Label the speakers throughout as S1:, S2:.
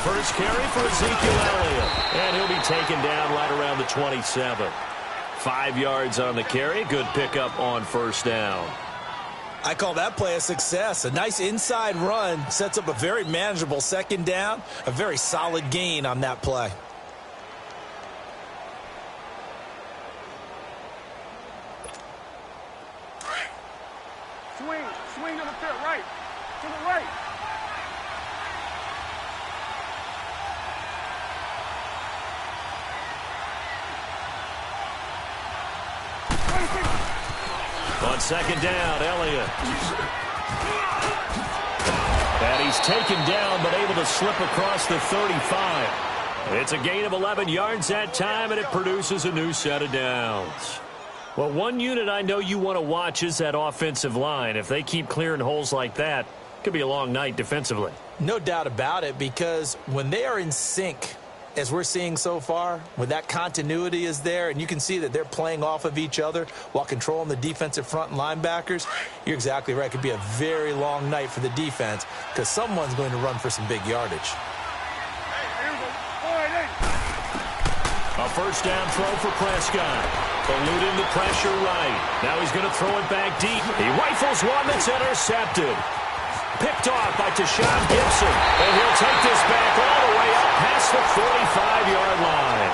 S1: first carry for Ezekiel Elliott. And he'll be taken down right around the 27. 5 yards on the carry. Good pickup on first down.
S2: I call that play a success. A nice inside run sets up a very manageable second down. A very solid gain on that play.
S3: Swing to the right. To the right.
S1: On second down, Elliott. And he's taken down, but able to slip across the 35. It's a gain of 11 yards that time, and it produces a new set of downs. Well, one unit I know you want to watch is that offensive line. If they keep clearing holes like that, it could be a long night defensively.
S2: No doubt about it, because when they are in sync, as we're seeing so far, when that continuity is there, and you can see that they're playing off of each other while controlling the defensive front and linebackers, you're exactly right. It could be a very long night for the defense because someone's going to run for some big yardage.
S1: A first down throw for Prescott. Eluding the pressure right. Now he's going to throw it back deep. He rifles one that's intercepted. Picked off by Tashawn Gibson. And he'll take this back all the way up past the 45-yard line.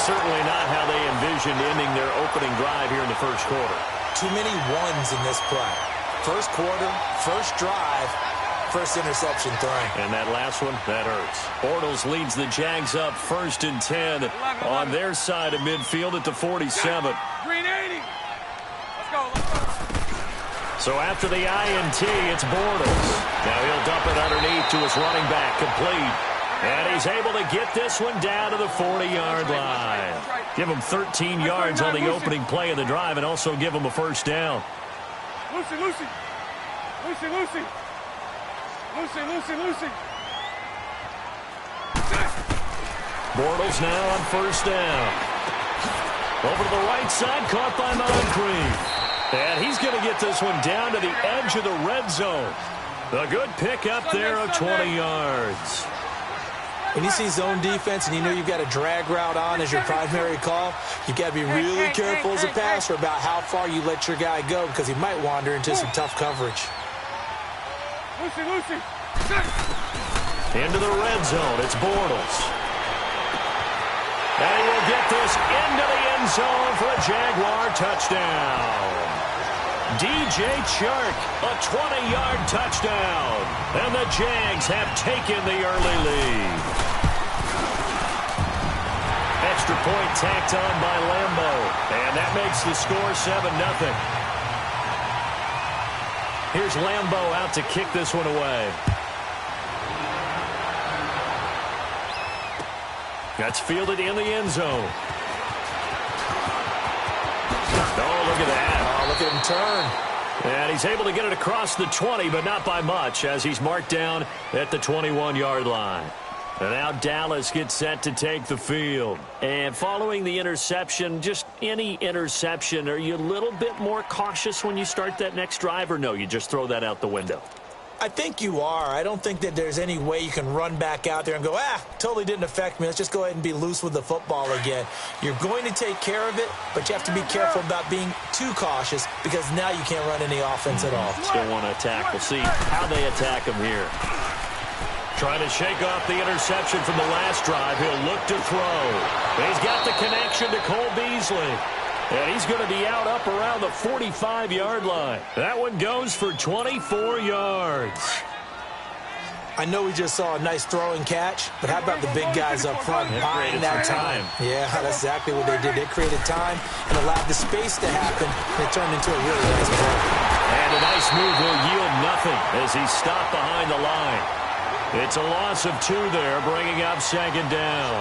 S1: Certainly not how they envisioned ending their opening drive here in the first quarter.
S2: Too many ones in this play. First quarter, first drive, first interception thrown.
S1: And that last one, that hurts. Bortles leads the Jags up 1st and 10 on their side of midfield at the 47.
S3: Green 80. Let's go.
S1: So after the INT, it's Bortles. Now he'll dump it underneath to his running back, complete. And he's able to get this one down to the 40-yard line. Give him 13 yards on the opening play of the drive and also give him a first down.
S3: Lucy.
S1: Bortles now on first down. Over to the right side, caught by Moncrief. And he's going to get this one down to the edge of the red zone. A good pick up there of 20 yards.
S2: When you see zone defense and you know you've got a drag route on as your primary call, you've got to be really careful as a passer about how far you let your guy go because he might wander into some tough coverage.
S3: Lucy.
S1: Into the red zone, it's Bortles. And he will get this into the end zone for a Jaguar touchdown. DJ Chark, a 20-yard touchdown. And the Jags have taken the early lead. Extra point tacked on by Lambo. And that makes the score 7-0. Here's Lambo out to kick this one away. That's fielded in the end zone. Oh, look at that.
S2: Oh, look at him turn.
S1: And he's able to get it across the 20, but not by much, as he's marked down at the 21-yard line. And now Dallas gets set to take the field. And following the interception, just any interception, are you a little bit more cautious when you start that next drive, or no, you just throw that out the window?
S2: I think you are. I don't think that there's any way you can run back out there and go, totally didn't affect me. Let's just go ahead and be loose with the football again. You're going to take care of it, but you have to be careful about being too cautious because now you can't run any offense at all.
S1: Still want to attack. We'll see how they attack him here. Trying to shake off the interception from the last drive. He'll look to throw. He's got the connection to Cole Beasley. And he's going to be out up around the 45-yard line. That one goes for 24 yards.
S2: I know we just saw a nice throwing catch, but how about the big guys up front buying that time? Yeah, that's exactly what they did. They created time and allowed the space to happen, and it turned into a really nice play.
S1: And a nice move will yield nothing as he's stopped behind the line. It's a loss of 2 there, bringing up second down.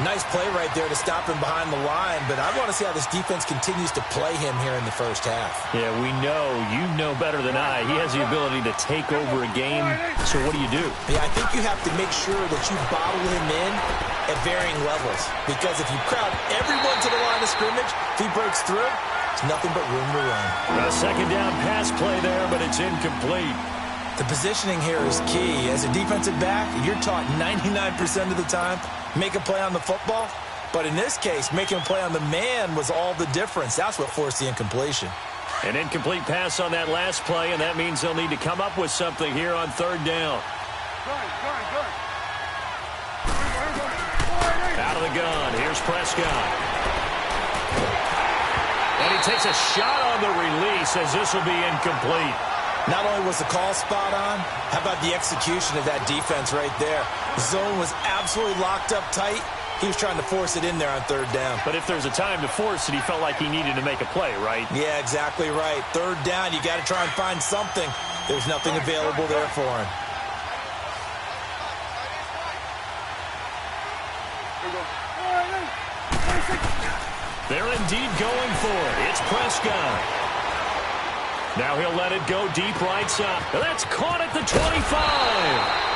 S2: Nice play right there to stop him behind the line, but I want to see how this defense continues to play him here in the first half.
S1: Yeah, we know. You know better than I. He has the ability to take over a game, so what do?
S2: Yeah, I think you have to make sure that you bottle him in at varying levels, because if you crowd everyone to the line of scrimmage, if he breaks through, it's nothing but room to run.
S1: A second down pass play there, but it's incomplete.
S2: The positioning here is key. As a defensive back, you're taught 99% of the time, make a play on the football. But in this case, making a play on the man was all the difference. That's what forced the incompletion.
S1: An incomplete pass on that last play, and that means they'll need to come up with something here on third down. Out of the gun, here's Prescott. And he takes a shot on the release as this will be incomplete.
S2: Not only was the call spot on, how about the execution of that defense right there? The zone was absolutely locked up tight. He was trying to force it in there on third down.
S1: But if there's a time to force it, he felt like he needed to make a play, right?
S2: Yeah, exactly right. Third down, you got to try and find something. There's nothing available there for him.
S1: They're indeed going for it. It's Prescott. Now he'll let it go deep right side. That's caught at the 25.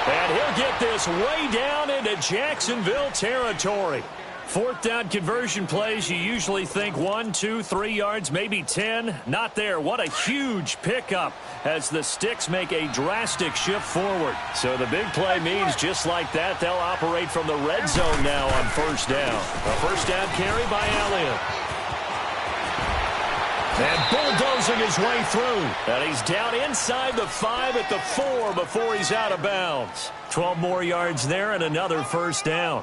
S1: And he'll get this way down into Jacksonville territory. Fourth down conversion plays, you usually think 1, 2, 3 yards, maybe 10. Not there. What a huge pickup as the Sticks make a drastic shift forward. So the big play means just like that, they'll operate from the red zone now on first down. A first down carry by Elliott. And bulldozing his way through. And he's down inside the 5 at the 4 before he's out of bounds. 12 more yards there and another first down.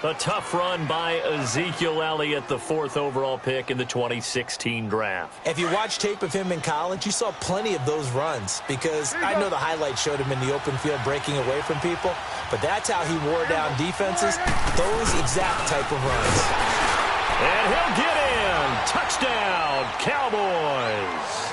S1: A tough run by Ezekiel Elliott, the 4th overall pick in the 2016 draft.
S2: If you watch tape of him in college, you saw plenty of those runs because I know the highlights showed him in the open field breaking away from people, but that's how he wore down defenses, those exact type of runs.
S1: And he'll get in. Touchdown, Cowboys.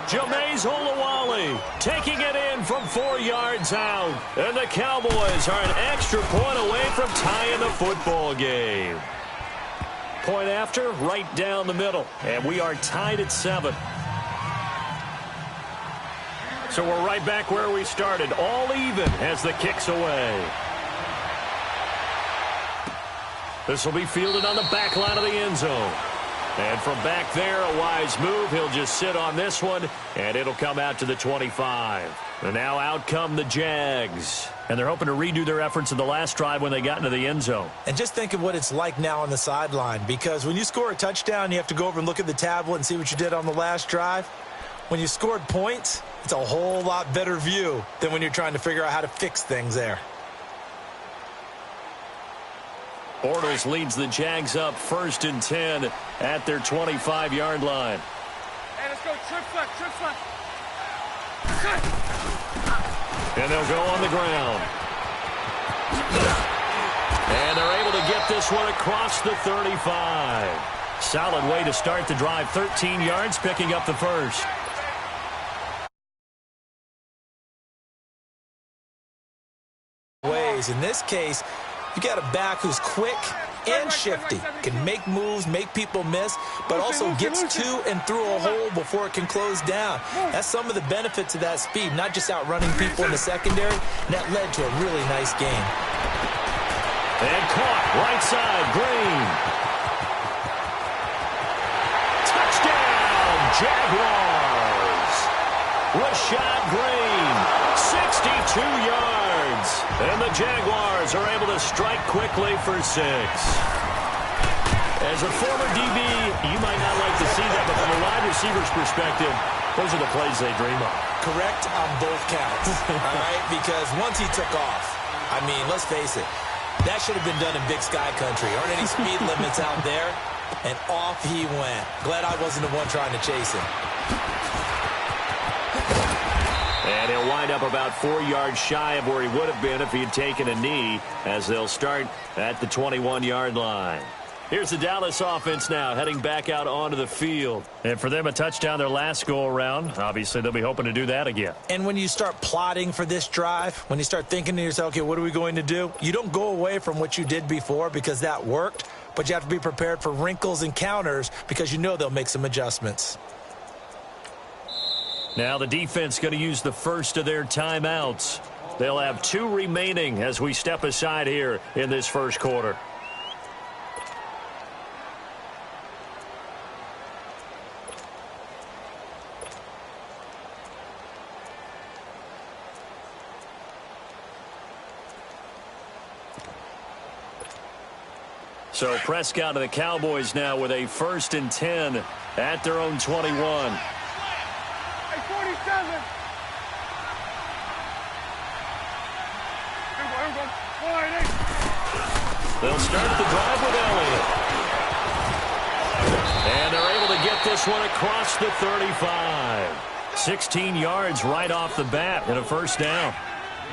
S1: Jameis Olawale taking it in from 4 yards out. And the Cowboys are an extra point away from tying the football game. Point after, right down the middle. And we are tied at 7. So we're right back where we started. All even as the kick's away. This will be fielded on the back line of the end zone. And from back there, a wise move. He'll just sit on this one, and it'll come out to the 25. And now out come the Jags. And they're hoping to redo their efforts in the last drive when they got into the end zone.
S2: And just think of what it's like now on the sideline, because when you score a touchdown, you have to go over and look at the tablet and see what you did on the last drive. When you scored points, it's a whole lot better view than when you're trying to figure out how to fix things there.
S1: Bortles leads the Jags up 1st and 10 at their 25-yard line.
S3: Hey, let's go. Trick flat.
S1: And they'll go on the ground. And they're able to get this one across the 35. Solid way to start the drive. 13 yards, picking up the first.
S2: In this case, you got a back who's quick and shifty, can make moves, make people miss, but also gets to and through a hole before it can close down. That's some of the benefits of that speed, not just outrunning people in the secondary, and that led to a really nice game.
S1: And caught right side, Green. Touchdown, Jaguars. Rashad Green, 62 yards. And the Jaguars are able to strike quickly for 6. As a former DB, you might not like to see that, but from a wide receiver's perspective, those are the plays they dream of.
S2: Correct on both counts, all right? Because once he took off, I mean, let's face it, that should have been done in Big Sky Country. Aren't any speed limits out there? And off he went. Glad I wasn't the one trying to chase him.
S1: And he'll wind up about 4 yards shy of where he would have been if he had taken a knee, as they'll start at the 21-yard line. Here's the Dallas offense now, heading back out onto the field. And for them, a touchdown their last go-around. Obviously, they'll be hoping to do that again.
S2: And when you start plotting for this drive, when you start thinking to yourself, okay, what are we going to do? You don't go away from what you did before because that worked, but you have to be prepared for wrinkles and counters because you know they'll make some adjustments.
S1: Now the defense going to use the first of their timeouts. They'll have 2 remaining as we step aside here in this first quarter. So Prescott of the Cowboys now with a 1st and 10 at their own 21.
S3: Hey, 47. Here we go. 4-8.
S1: They'll start the drive with Elliott. And they're able to get this one across the 35. 16 yards right off the bat and a 1st down.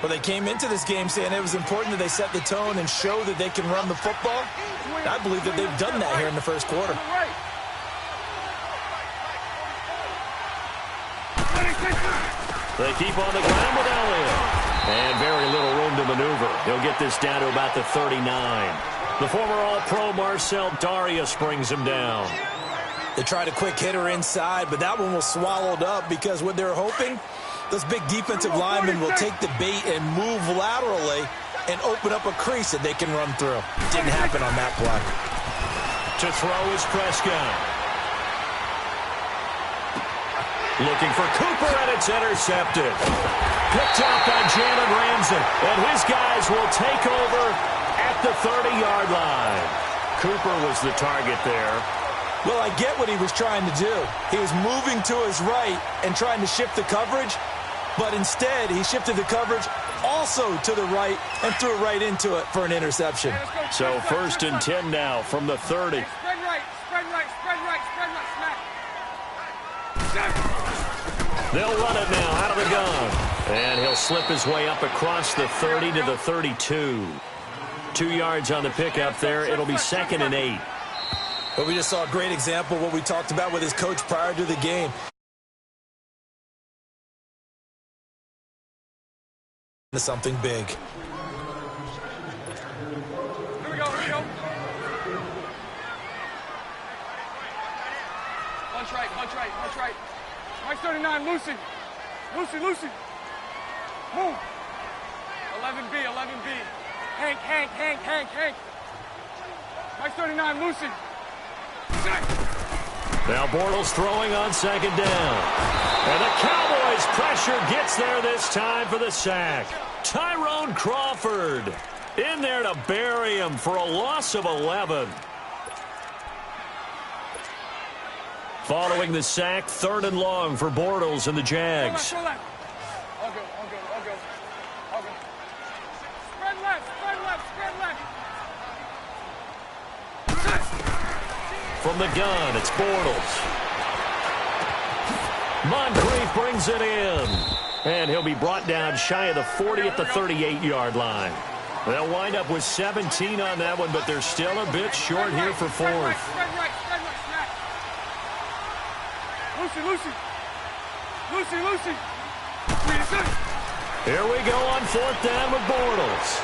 S2: Well, they came into this game saying it was important that they set the tone and show that they can run the football. I believe that they've done that here in the first quarter.
S1: They keep on the ground with Elliott. And very little room to maneuver. He'll get this down to about the 39. The former All-Pro Marcel Darius brings him down.
S2: They tried a quick hitter inside, but that one was swallowed up because what they're hoping, those big defensive linemen will take the bait and move laterally and open up a crease that they can run through. Didn't happen on that play.
S1: To throw is Prescott. Looking for Cooper, and it's intercepted. Picked up by Jalen Ramsey, and his guys will take over at the 30-yard line. Cooper was the target there.
S2: Well, I get what he was trying to do. He was moving to his right and trying to shift the coverage, but instead he shifted the coverage also to the right and threw it right into it for an interception.
S1: So 1st and 10 now from the 30.
S3: Spread right, spread right, spread right, spread right, smack.
S1: They'll run it now out of the gun. And he'll slip his way up across the 30 to the 32. 2 yards on the pickup there. It'll be 2nd and 8.
S2: But we just saw a great example of what we talked about with his coach prior to the game. Something big.
S3: Here we go, here we go. Punch right, punch right, punch right. Mike 39, Lucy. Lucy, Lucy. Move. 11B, 11B. Hank, Hank, Hank, Hank, Hank. Mike 39, Lucy.
S1: Now Bortles throwing on 2nd down. And the Cowboys pressure gets there this time for the sack. Tyrone Crawford in there to bury him for a loss of 11. Following the sack, 3rd and long for Bortles and the Jags.
S3: All good, all good, all good, all good. Spread left, spread left, spread left.
S1: From the gun, it's Bortles. Moncrief brings it in. And he'll be brought down shy of the 40 at the 38-yard line. They'll wind up with 17 on that one, but they're still a bit short here for 4th.
S3: Spread right, smack. Lucy, Lucy. Lucy, Lucy.
S1: Here we go on 4th down with Bortles.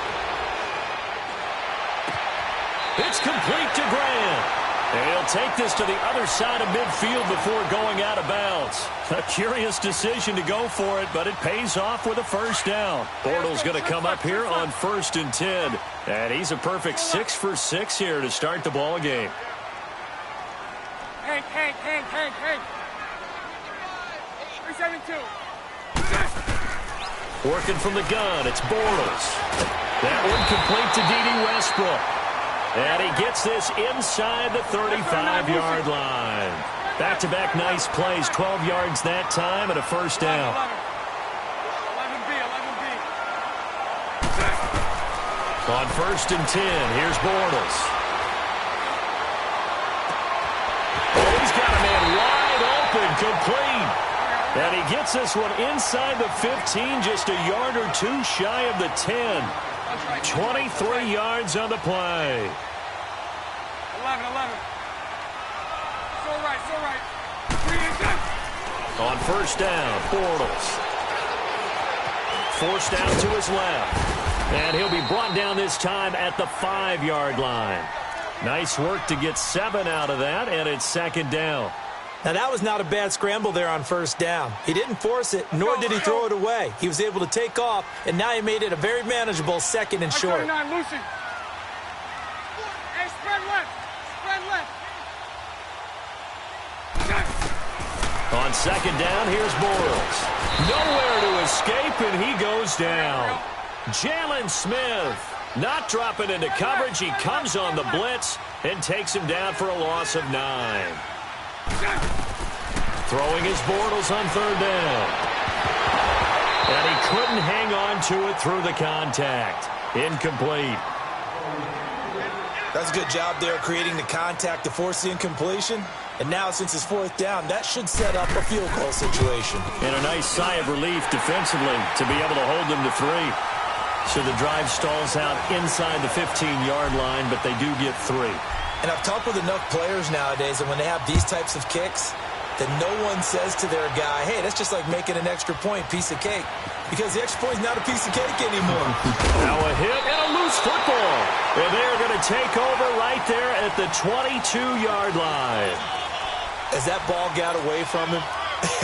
S1: It's complete to Grant. And he'll take this to the other side of midfield before going out of bounds. A curious decision to go for it, but it pays off with a 1st down. Bortles going to come up here on 1st and 10. And he's a perfect 6 for 6 here to start the ball game.
S3: Hank, Hank, Hank, Hank, Hank. 372.
S1: Working from the gun, it's Bortles. That one complete to D.D. Westbrook. And he gets this inside the 35-yard line. Back-to-back nice plays, 12 yards that time and a 1st down.
S3: 11B, 11B.
S1: On 1st and 10, here's Bortles. Oh, he's got a man wide open, complete. And he gets this one inside the 15, just a yard or two shy of the 10. 23 yards on the play.
S3: 11. So right. 3 and 10.
S1: On 1st down, Bortles. Forced out to his left. And he'll be brought down this time at the 5-yard line. Nice work to get 7 out of that, and it's 2nd down.
S2: Now, that was not a bad scramble there on 1st down. He didn't force it, nor did he throw it away. He was able to take off, and now he made it a very manageable 2nd and short.
S3: 39, Lucy. Hey, spread left.
S1: On 2nd down, here's Bortles. Nowhere to escape, and he goes down. Jalen Smith Not dropping into coverage. He comes on the blitz and takes him down for a loss of 9. Throwing his Bortles on 3rd down. And he couldn't hang on to it through the contact. Incomplete.
S2: That's a good job there creating the contact to force the incompletion. And now, since it's 4th down, that should set up a field goal situation.
S1: And a nice sigh of relief defensively to be able to hold them to 3. So the drive stalls out inside the 15-yard line, but they do get 3.
S2: And I've talked with enough players nowadays that when they have these types of kicks, that no one says to their guy, hey, that's just like making an extra point, piece of cake. Because the extra point is not a piece of cake anymore.
S1: Now a hit and a loose football. And they're going to take over right there at the 22-yard line.
S2: As that ball got away from him,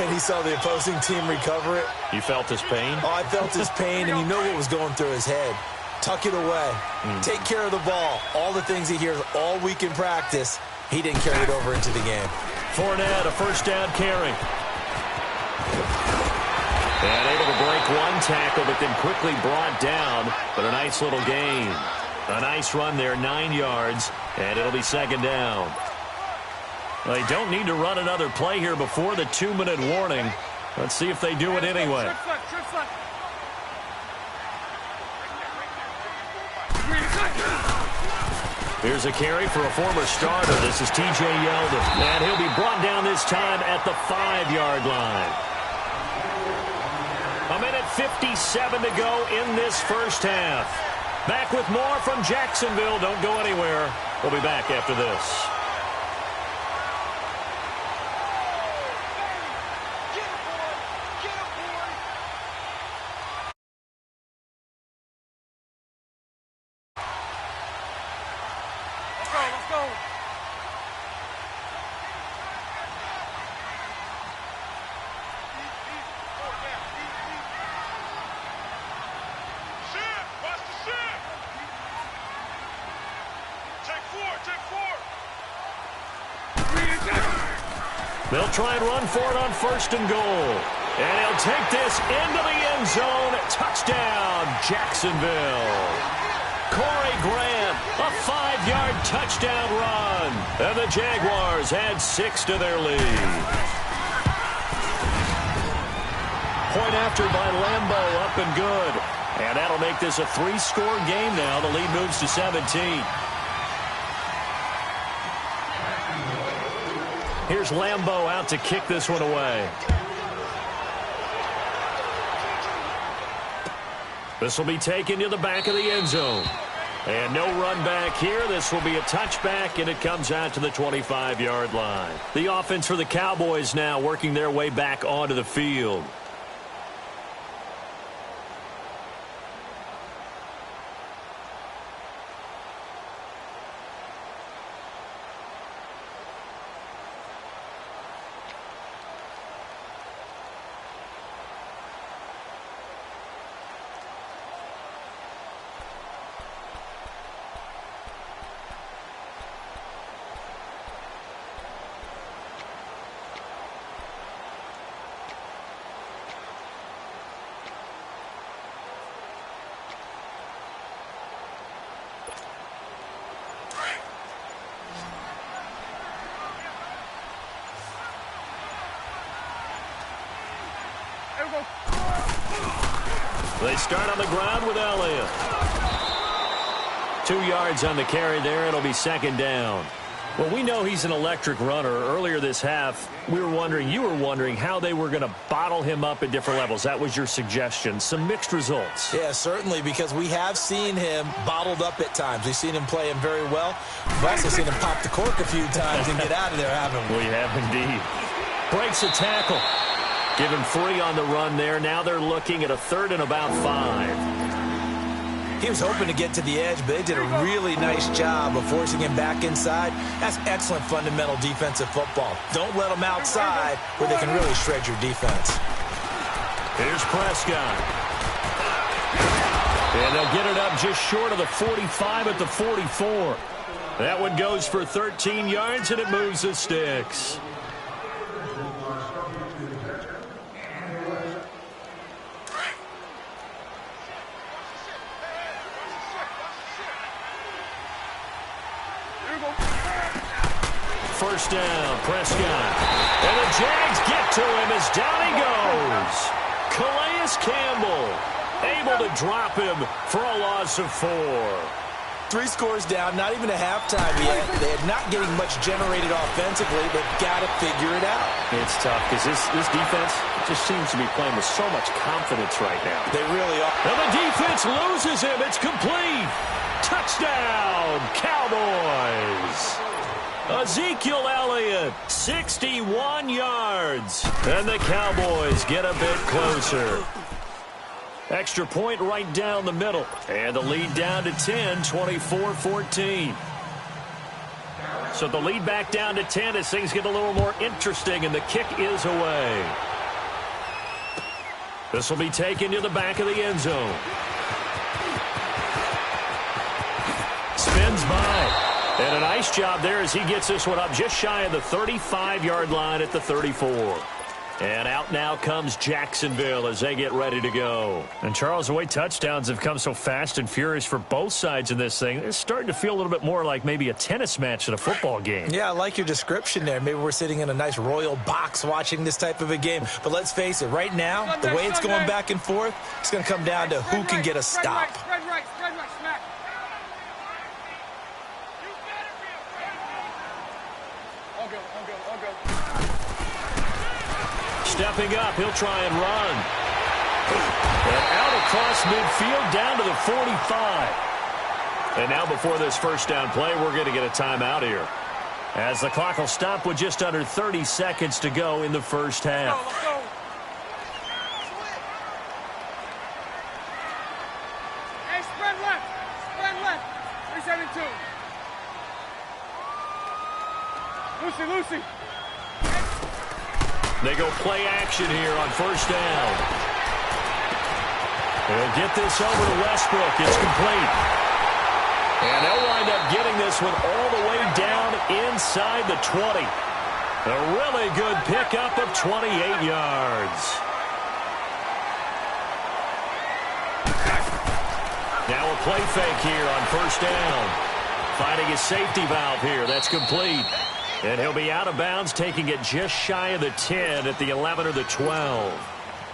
S2: and he saw the opposing team recover it.
S1: You felt his pain?
S2: Oh, I felt his pain, and you know what was going through his head. Tuck it away. Take care of the ball. All the things he hears all week in practice, he didn't carry it over into the game.
S1: Fournette, a 1st down carry. And able to break 1 tackle, but then quickly brought down. But a nice little gain. A nice run there, 9 yards, and it'll be 2nd down. They don't need to run another play here before the 2-minute warning. Let's see if they do it anyway. Here's a carry for a former starter. This is T.J. Yeldon. And he'll be brought down this time at the 5-yard line. 1:57 to go in this first half. Back with more from Jacksonville. Don't go anywhere. We'll be back after this. They'll try and run for it on 1st and goal. And he'll take this into the end zone. Touchdown, Jacksonville. Corey Grant, a 5-yard touchdown run. And the Jaguars add 6 to their lead. Point after by Lambo, up and good. And that'll make this a 3-score game now. The lead moves to 17. Here's Lambo out to kick this one away. This will be taken to the back of the end zone. And no run back here. This will be a touchback, and it comes out to the 25-yard line. The offense for the Cowboys now working their way back onto the field. They start on the ground with Elliott. 2 yards on the carry there. It'll be 2nd down. Well, we know he's an electric runner. Earlier this half, you were wondering how they were going to bottle him up at different levels. That was your suggestion. Some mixed results.
S2: Yeah, certainly, because we have seen him bottled up at times. We've seen him play him very well. We've also seen him pop the cork a few times and get out of there, haven't we?
S1: We have indeed. Breaks a tackle. Give him 3 on the run there. Now they're looking at a 3rd and about 5.
S2: He was hoping to get to the edge, but they did a really nice job of forcing him back inside. That's excellent fundamental defensive football. Don't let them outside where they can really shred your defense.
S1: Here's Prescott. And they'll get it up just short of the 45 at the 44. That one goes for 13 yards, and it moves the sticks. first down. Prescott. And the Jags get to him as down he goes. Calais Campbell able to drop him for a loss of 4.
S2: 3 scores down, not even a halftime yet. They're not getting much generated offensively. They've got to figure it out.
S1: It's tough because this defense just seems to be playing with so much confidence right now.
S2: They really are.
S1: And the defense loses him. It's complete. Touchdown, Cowboys. Ezekiel Elliott, 61 yards. And the Cowboys get a bit closer. Extra point right down the middle. And the lead down to 10, 24-14. So the lead back down to 10 as things get a little more interesting, and the kick is away. This will be taken to the back of the end zone. Spins by. And a nice job there as he gets this one up just shy of the 35-yard line at the 34. And out now comes Jacksonville as they get ready to go. And, Charles, the way touchdowns have come so fast and furious for both sides in this thing, it's starting to feel a little bit more like maybe a tennis match than a football game.
S2: Yeah, I like your description there. Maybe we're sitting in a nice royal box watching this type of a game. But let's face it, right now, the way it's going back and forth, it's going to come down to who can get a stop.
S3: Spread right, smack. I'll go.
S1: Stepping up, he'll try and run. And out across midfield, down to the 45. And now before this first down play, we're going to get a timeout here, as the clock will stop with just under 30 seconds to go in the first half.
S3: Let's go. Hey, spread left. 372. Lucy.
S1: They go play action here on first down. They'll get this over to Westbrook. It's complete. And they'll wind up getting this one all the way down inside the 20. A really good pickup of 28 yards. Now a play fake here on first down. Finding his safety valve here. That's complete. And he'll be out of bounds, taking it just shy of the 10 at the 11 or the 12.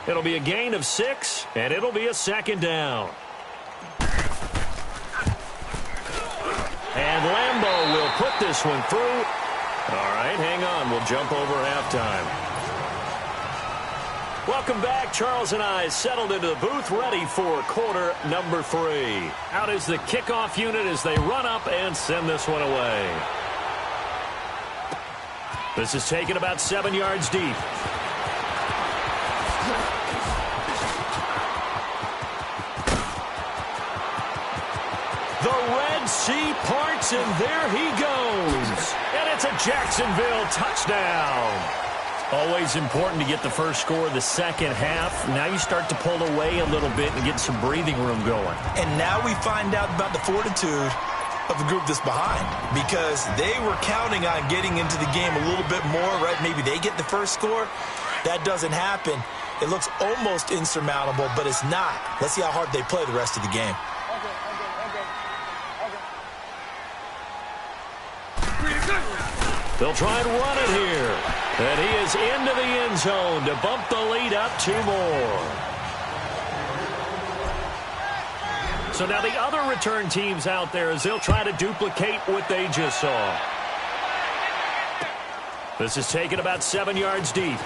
S1: It'll be a gain of 6, and it'll be a second down. And Lambeau will put this one through. All right, hang on. We'll jump over halftime. Welcome back. Charles and I settled into the booth, ready for quarter number 3. Out is the kickoff unit as they run up and send this one away. This is taken about 7 yards deep. The Red Sea parts, and there he goes. And it's a Jacksonville touchdown. Always important to get the first score of the second half. Now you start to pull away a little bit and get some breathing room going.
S2: And now we find out about the fortitude of the group that's behind, because they were counting on getting into the game a little bit more, right? Maybe they get the first score. That doesn't happen. It looks almost insurmountable, but it's not. Let's see how hard they play the rest of the game.
S1: They'll try and run it here. And he is into the end zone to bump the lead up 2 more. So now the other return teams out there as they'll try to duplicate what they just saw. This is taken about 7 yards deep.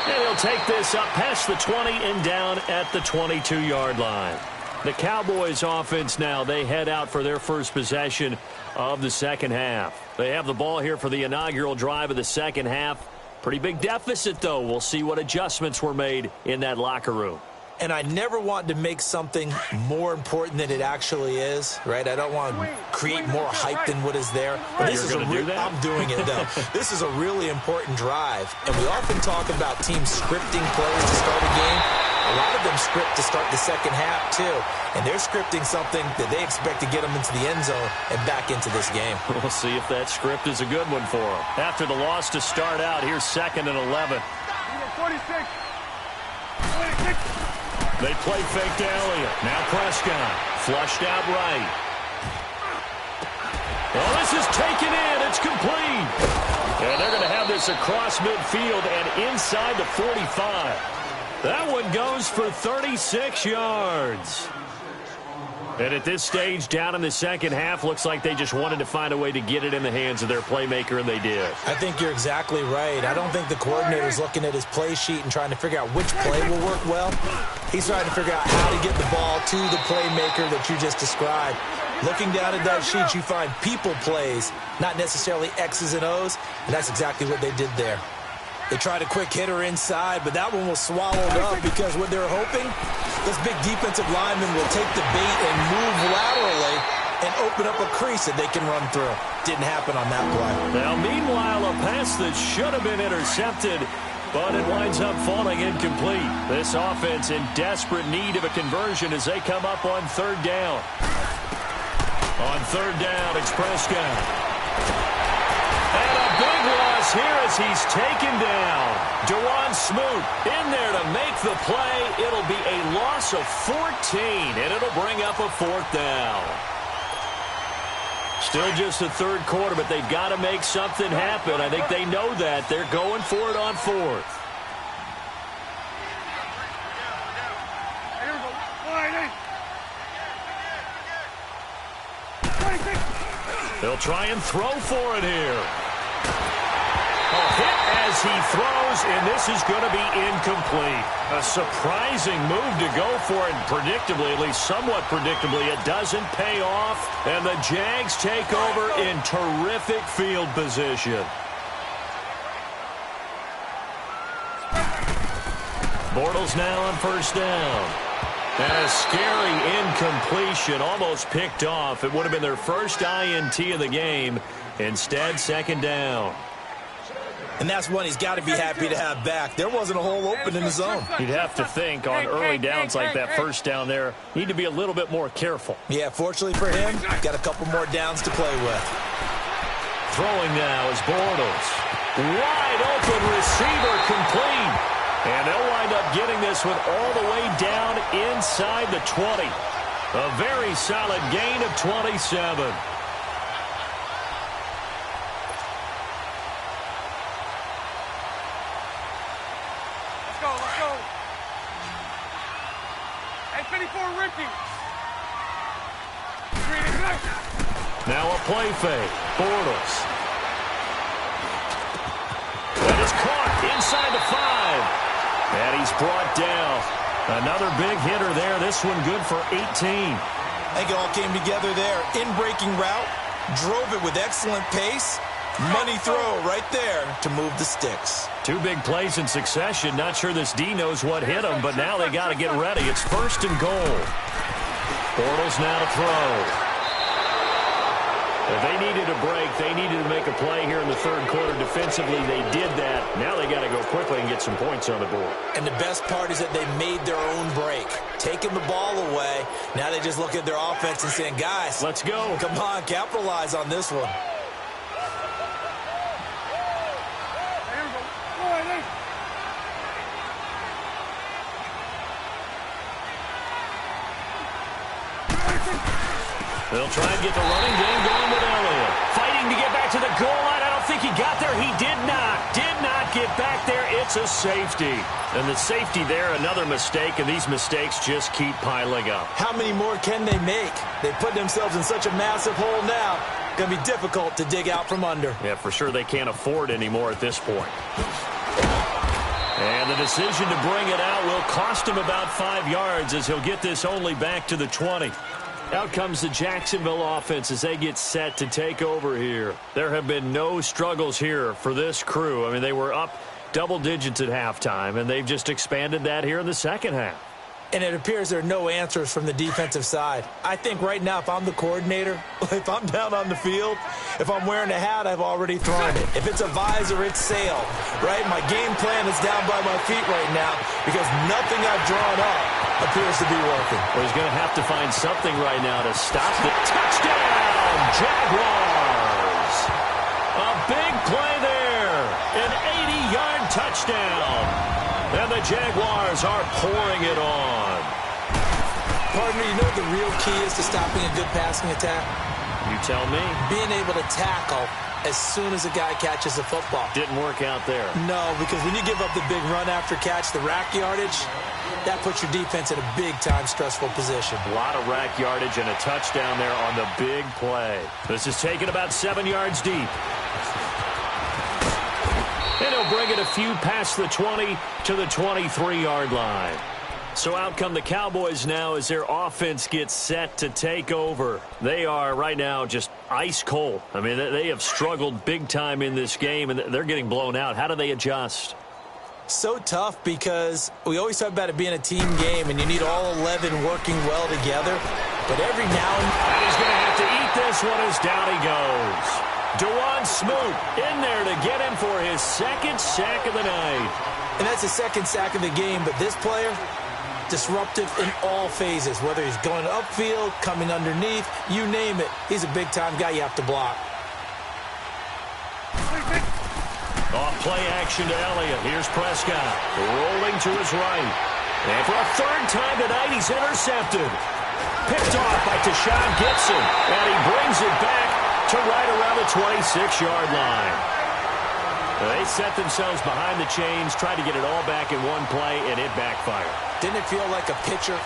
S1: And he'll take this up past the 20 and down at the 22-yard line. The Cowboys offense now, they head out for their first possession of the second half. They have the ball here for the inaugural drive of the second half. Pretty big deficit, though. We'll see what adjustments were made in that locker room.
S2: And I never want to make something more important than it actually is, right? I don't want to create more hype than what is there. But this is I'm doing it, though. This is a really important drive. And we often talk about teams scripting plays to start a game. A lot of them script to start the second half, too. And they're scripting something that they expect to get them into the end zone and back into this game.
S1: We'll see if that script is a good one for them. After the loss to start out, here's 2nd and 11.
S3: 46.
S1: They play fake to Elliott. Now Prescott. Flushed out right. Oh, this is taken in. It's complete. And they're going to have this across midfield and inside the 45. That one goes for 36 yards. And at this stage, down in the second half, looks like they just wanted to find a way to get it in the hands of their playmaker, and they did.
S2: I think you're exactly right. I don't think the coordinator's looking at his play sheet and trying to figure out which play will work well. He's trying to figure out how to get the ball to the playmaker that you just described. Looking down at that sheet, you find people plays, not necessarily X's and O's, and that's exactly what they did there. They tried a quick hitter inside, but that one was swallowed up because what they're hoping, this big defensive lineman will take the bait and move laterally and open up a crease that they can run through. Didn't happen on that play.
S1: Now, meanwhile, a pass that should have been intercepted, but it winds up falling incomplete. This offense in desperate need of a conversion as they come up on third down. On third down, it's Prescott. And a big loss here as he's taken down. Dewan Smoot in there to make the play. It'll be a loss of 14, and it'll bring up a fourth down. Still just the third quarter, but they've got to make something happen. I think they know that. They're going for it on fourth.
S3: Here we go.
S1: They'll try and throw for it here. A hit as he throws, and this is going to be incomplete. A surprising move to go for it, predictably, at least somewhat predictably. It doesn't pay off, and the Jags take over in terrific field position. Bortles now on first down. And a scary incompletion, almost picked off. It would have been their first INT of the game. Instead, second down.
S2: And that's one he's got to be happy to have back. There wasn't a hole open in the zone.
S1: You'd have to think on early downs like that first down there, need to be a little bit more careful.
S2: Yeah, fortunately for him, got a couple more downs to play with.
S1: Throwing now is Bortles. Wide open receiver complete. And they'll wind up getting this one all the way down inside the 20. A very solid gain of 27.
S3: Let's go. Hey, 54, Ricky.
S1: Now a play fake. Bortles. That is caught inside the 5. And he's brought down. Another big hitter there. This one good for 18.
S2: I think it all came together there. In-breaking route, drove it with excellent pace. Money throw right there to move the sticks.
S1: Two big plays in succession. Not sure this D knows what hit him, but now they got to get ready. It's first and goal. Bortles now to throw. If they needed a break, they needed to make a play here in the third quarter. Defensively, they did that. Now they got to go quickly and get some points on the board.
S2: And the best part is that they made their own break. Taking the ball away. Now they just look at their offense and saying, guys,
S1: let's go.
S2: Come on, capitalize on this one.
S1: They'll try and get the running game going with Elliott. Fighting to get back to the goal line. I don't think he got there. He did not get back there. It's a safety. And the safety there, another mistake, and these mistakes just keep piling up.
S2: How many more can they make? They put themselves in such a massive hole now. Going to be difficult to dig out from under.
S1: Yeah, for sure they can't afford anymore at this point. And the decision to bring it out will cost him about 5 yards as he'll get this only back to the 20. Out comes the Jacksonville offense as they get set to take over here. There have been no struggles here for this crew. I mean, they were up double digits at halftime, and they've just expanded that here in the second half.
S2: And it appears there are no answers from the defensive side. I think right now, if I'm the coordinator, if I'm down on the field, if I'm wearing a hat, I've already thrown it. If it's a visor, it's sailed, right? My game plan is down by my feet right now because nothing I've drawn up appears to be working.
S1: Well, he's going to have to find something right now to stop the touchdown, Jaguars. A big play there, an 80-yard touchdown. And the Jaguars are pouring it on.
S2: Partner, you know what the real key is to stopping a good passing attack?
S1: You tell me.
S2: Being able to tackle as soon as a guy catches a football.
S1: Didn't work out there.
S2: No, because when you give up the big run after catch, the rack yardage, that puts your defense in a big-time stressful position.
S1: A lot of rack yardage and a touchdown there on the big play. This is taken about 7 yards deep. And he'll bring it a few past the 20 to the 23-yard line. So out come the Cowboys now as their offense gets set to take over. They are right now just ice cold. I mean, they have struggled big time in this game, and they're getting blown out. How do they adjust?
S2: So tough because we always talk about it being a team game, and you need all 11 working well together. But every now
S1: and he's going to have to eat this one as down he goes. Dewan Smoot in there to get him for his second sack of the night.
S2: And that's his second sack of the game, but this player, disruptive in all phases, whether he's going upfield, coming underneath, you name it. He's a big-time guy you have to block.
S1: Off play action to Elliott. Here's Prescott rolling to his right. And for a third time tonight, he's intercepted. Picked off by Tashawn Gibson. And he brings it back to right around the 26-yard line. They set themselves behind the chains, tried to get it all back in one play, and it backfired. Didn't it feel like a pitcher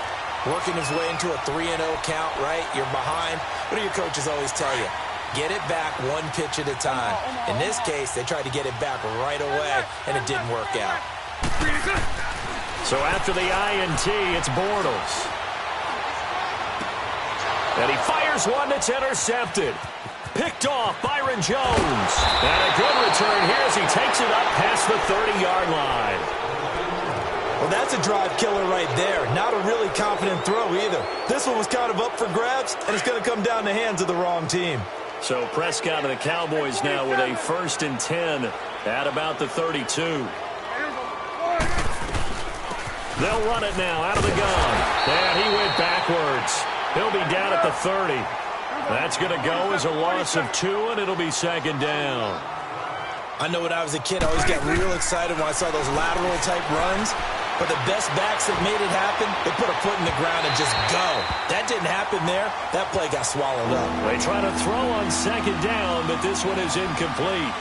S1: working his way into a 3-0 count, right? You're behind. What do your coaches always tell you? Get it back one pitch at a time. In this case, they tried to get it back right away, and it didn't work out. So after the INT, it's Bortles. And he fires one that's intercepted. Picked off Byron Jones. And a good return here as he takes it up past the 30-yard line.
S2: Well, that's a drive killer right there. Not a really confident throw either. This one was kind of up for grabs, and it's going to come down the hands of the wrong team.
S1: So Prescott and the Cowboys now with a 1st and 10 at about the 32. They'll run it now out of the gun. And he went backwards. He'll be down at the 30. That's going to go as a loss of 2, and it'll be 2nd down.
S2: I know when I was a kid, I always got real excited when I saw those lateral-type runs. But the best backs that made it happen, they put a foot in the ground and just go. That didn't happen there. That play got swallowed up.
S1: They try to throw on 2nd down, but this one is incomplete.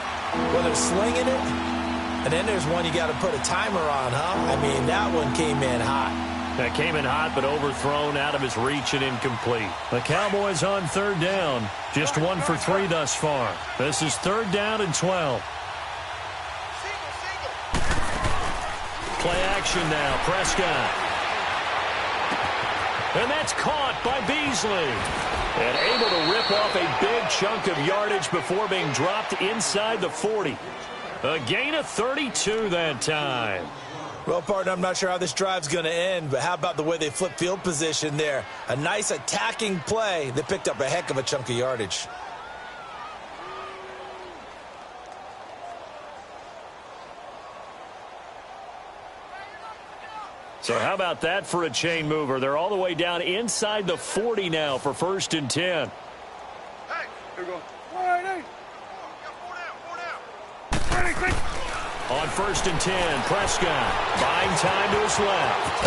S2: Well, they're slinging it, and then there's one you got to put a timer on, huh? I mean, that one came in hot.
S1: That came in hot, but overthrown, out of his reach, and incomplete. The Cowboys on 3rd down. Just 1 for 3 thus far. This is 3rd down and 12. Play action now, Prescott. And that's caught by Beasley. And able to rip off a big chunk of yardage before being dropped inside the 40. A gain of 32 that time.
S2: Well, partner, I'm not sure how this drive's going to end, but how about the way they flip field position there? A nice attacking play that picked up a heck of a chunk of yardage.
S1: So how about that for a chain mover? They're all the way down inside the 40 now for 1st and 10.
S3: Hey, here we go. 4-8.
S1: On 1st and 10, Prescott buying time to his left.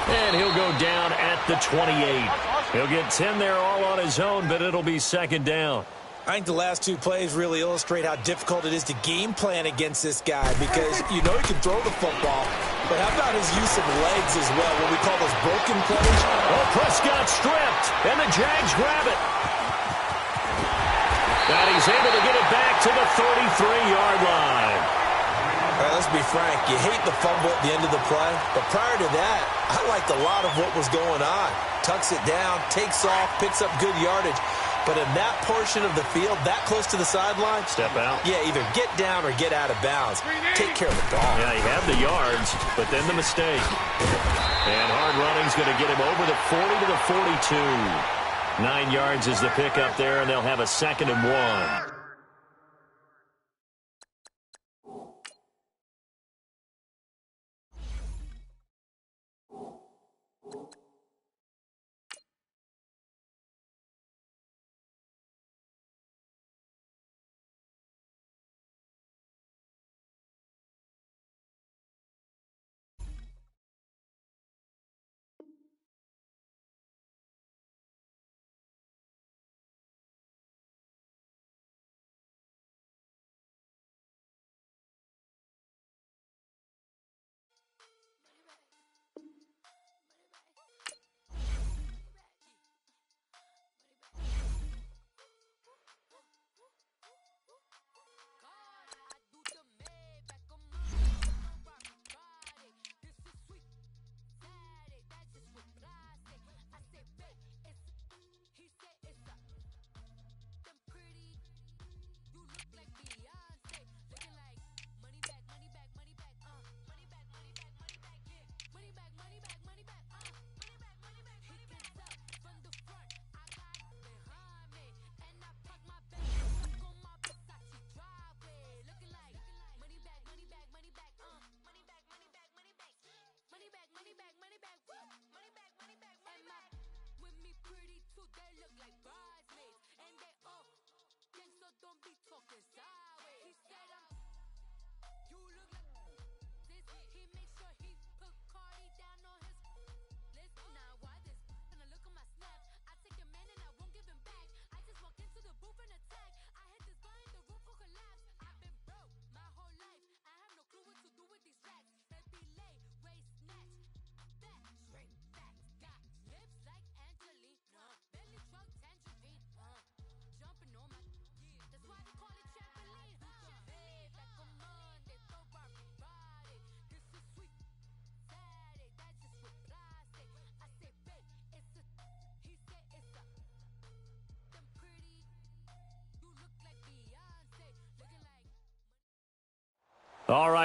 S1: And he'll go down at the 28. He'll get 10 there all on his own, but it'll be 2nd down.
S2: I think the last 2 plays really illustrate how difficult it is to game plan against this guy because you know he can throw the football, but how about his use of legs as well, what we call those broken plays?
S1: Oh, Prescott stripped, and the Jags grab it. And he's able to get it back to the 33-yard line.
S2: All right, let's be frank. You hate the fumble at the end of the play, but prior to that, I liked a lot of what was going on. Tucks it down, takes off, picks up good yardage. But in that portion of the field, that close to the sideline,
S1: step out.
S2: Yeah, either get down or get out of bounds. Take care of the dog.
S1: Yeah, he had the yards, but then the mistake. And hard running's going to get him over the 40 to the 42. 9 yards is the pickup there, and they'll have a 2nd and 1.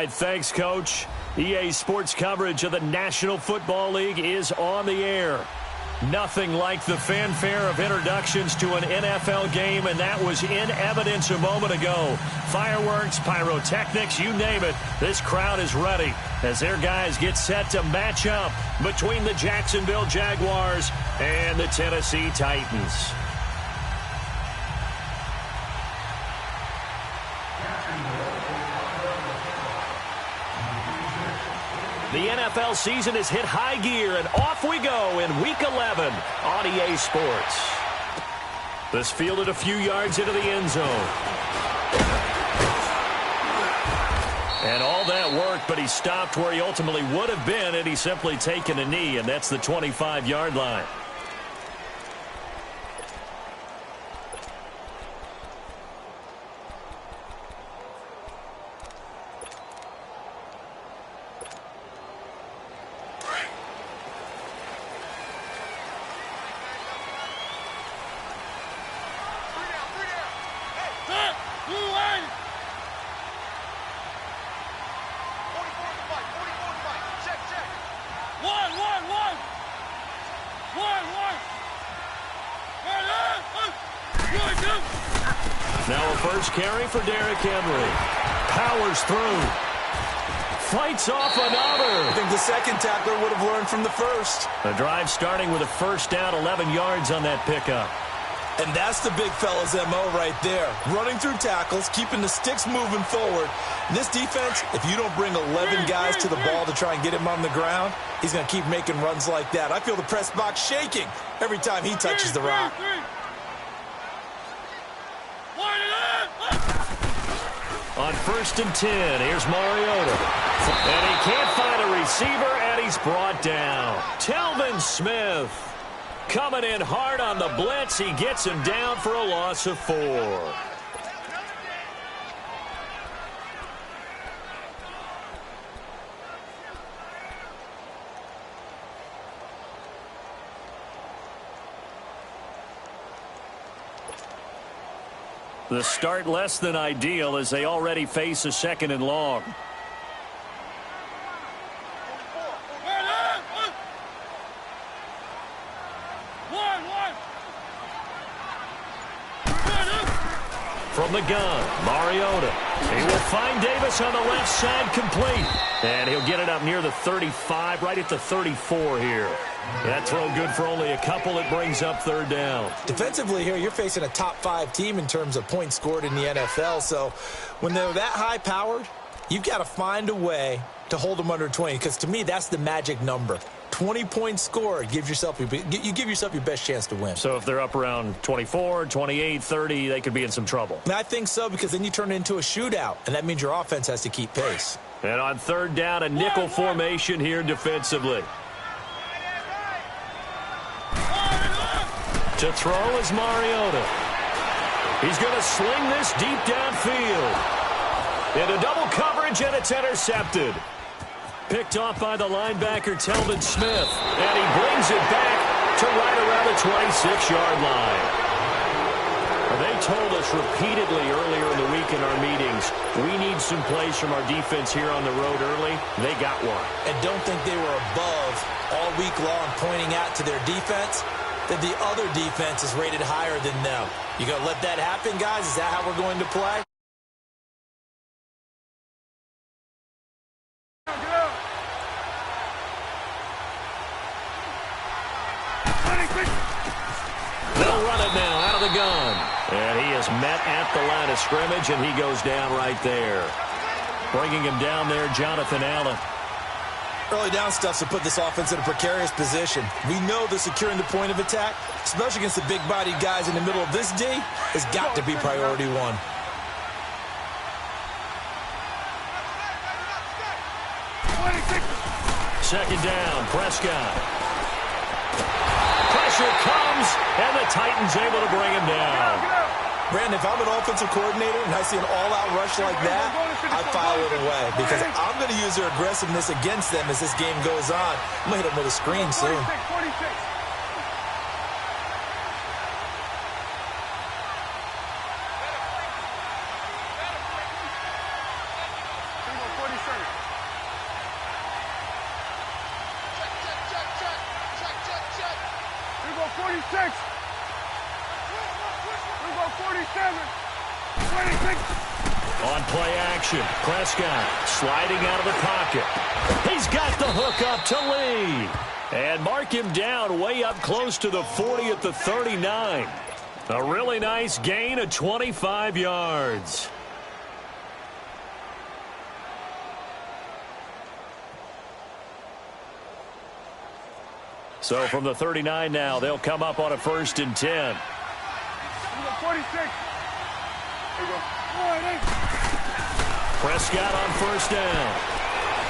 S1: right, thanks, Coach. EA Sports coverage of the National Football League is on the air. Nothing like the fanfare of introductions to an NFL game, and that was in evidence a moment ago. Fireworks, pyrotechnics, you name it. This crowd is ready as their guys get set to match up between the Jacksonville Jaguars and the Tennessee Titans. The NFL season has hit high gear, and off we go in Week 11 on EA Sports. This fielded a few yards into the end zone. And all that work, but he stopped where he ultimately would have been had he simply taken a knee, and that's the 25-yard line. Now a first carry for Derrick Henry. Powers through. Fights off another.
S2: I think the second tackler would have learned from the first.
S1: The drive starting with a first down, 11 yards on that pickup.
S2: And that's the big fella's MO right there. Running through tackles, keeping the sticks moving forward. And this defense, if you don't bring 11 guys to the ball to try and get him on the ground, he's going to keep making runs like that. I feel the press box shaking every time he touches the rock.
S1: On 1st and 10, here's Mariota. And he can't find a receiver, and he's brought down. Telvin Smith coming in hard on the blitz. He gets him down for a loss of 4. The start less than ideal as they already face a 2nd and long. From the gun, Mariota. He will find Davis on the left side, complete. And he'll get it up near the 35, right at the 34 here. That throw good for only a couple. It brings up 3rd down.
S2: Defensively here, you're facing a top 5 team in terms of points scored in the NFL. So when they're that high-powered, you've got to find a way to hold them under 20. Because to me, that's the magic number. 20 points scored, you give yourself your best chance to win.
S1: So if they're up around 24, 28, 30, they could be in some trouble.
S2: And I think so, because then you turn it into a shootout, and that means your offense has to keep pace.
S1: And on 3rd down, a nickel formation here defensively. To throw is Mariota. He's going to sling this deep downfield. Into double coverage, and it's intercepted. Picked off by the linebacker, Telvin Smith. And he brings it back to right around the 26-yard line. They told us repeatedly earlier in the week in our meetings, we need some plays from our defense here on the road early. They got one.
S2: And don't think they were above all week long pointing out to their defense that the other defense is rated higher than them. You going to let that happen, guys? Is that how we're going to play?
S1: They'll run it now out of the gun. And he is met at the line of scrimmage, and he goes down right there. Bringing him down there, Jonathan Allen.
S2: Early down stuff to put this offense in a precarious position. We know that securing the point of attack, especially against the big-bodied guys in the middle of this D, has got to be priority 1.
S1: Second down, Prescott. Pressure comes, and the Titans able to bring him down.
S2: Brandon, if I'm an offensive coordinator and I see an all-out rush like that, I file it away because I'm going to use their aggressiveness against them as this game goes on. I'm going to hit them with a screen soon.
S3: 46. We go 47. 26.
S1: On play action, Prescott sliding out of the pocket. He's got the hook up to Lee. And mark him down way up close to the 40 at the 39. A really nice gain of 25 yards. So from the 39 now, they'll come up on a 1st and 10.
S3: 46. There you go.
S1: Prescott on 1st down.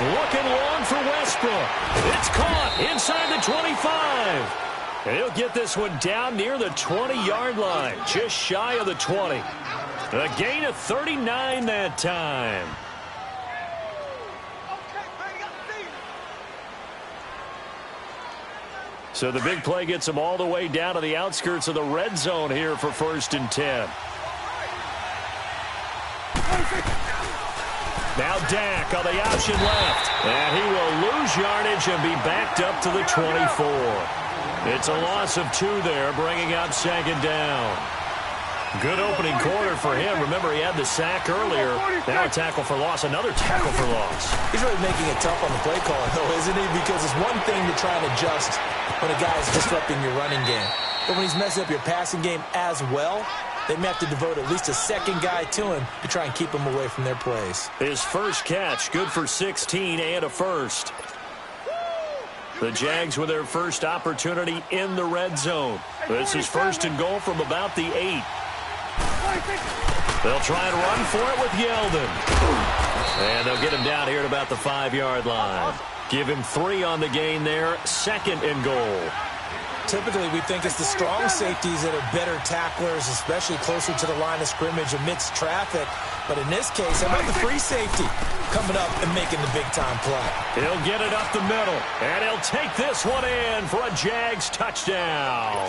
S1: Looking long for Westbrook. It's caught inside the 25. And he'll get this one down near the 20-yard line, just shy of the 20. A gain of 39 that time. So the big play gets him all the way down to the outskirts of the red zone here for 1st and 10. Now Dak on the option left. And he will lose yardage and be backed up to the 24. It's a loss of 2 there, bringing up 2nd down. Good opening quarter for him. Remember, he had the sack earlier. Now a tackle for loss, another tackle for loss.
S2: He's really making it tough on the play caller, though, isn't he? Because it's one thing to try and adjust when a guy is disrupting your running game. But when he's messing up your passing game as well, they may have to devote at least a second guy to him to try and keep him away from their plays.
S1: His first catch, good for 16 and a first. The Jags with their first opportunity in the red zone. This is 1st and goal from about the 8. They'll try and run for it with Yeldon. And they'll get him down here at about the 5-yard line. Give him 3 on the gain there, 2nd and goal.
S2: Typically, we think it's the strong safeties that are better tacklers, especially closer to the line of scrimmage amidst traffic. But in this case, how about the free safety coming up and making the big-time play?
S1: He'll get it up the middle, and he'll take this one in for a Jags touchdown.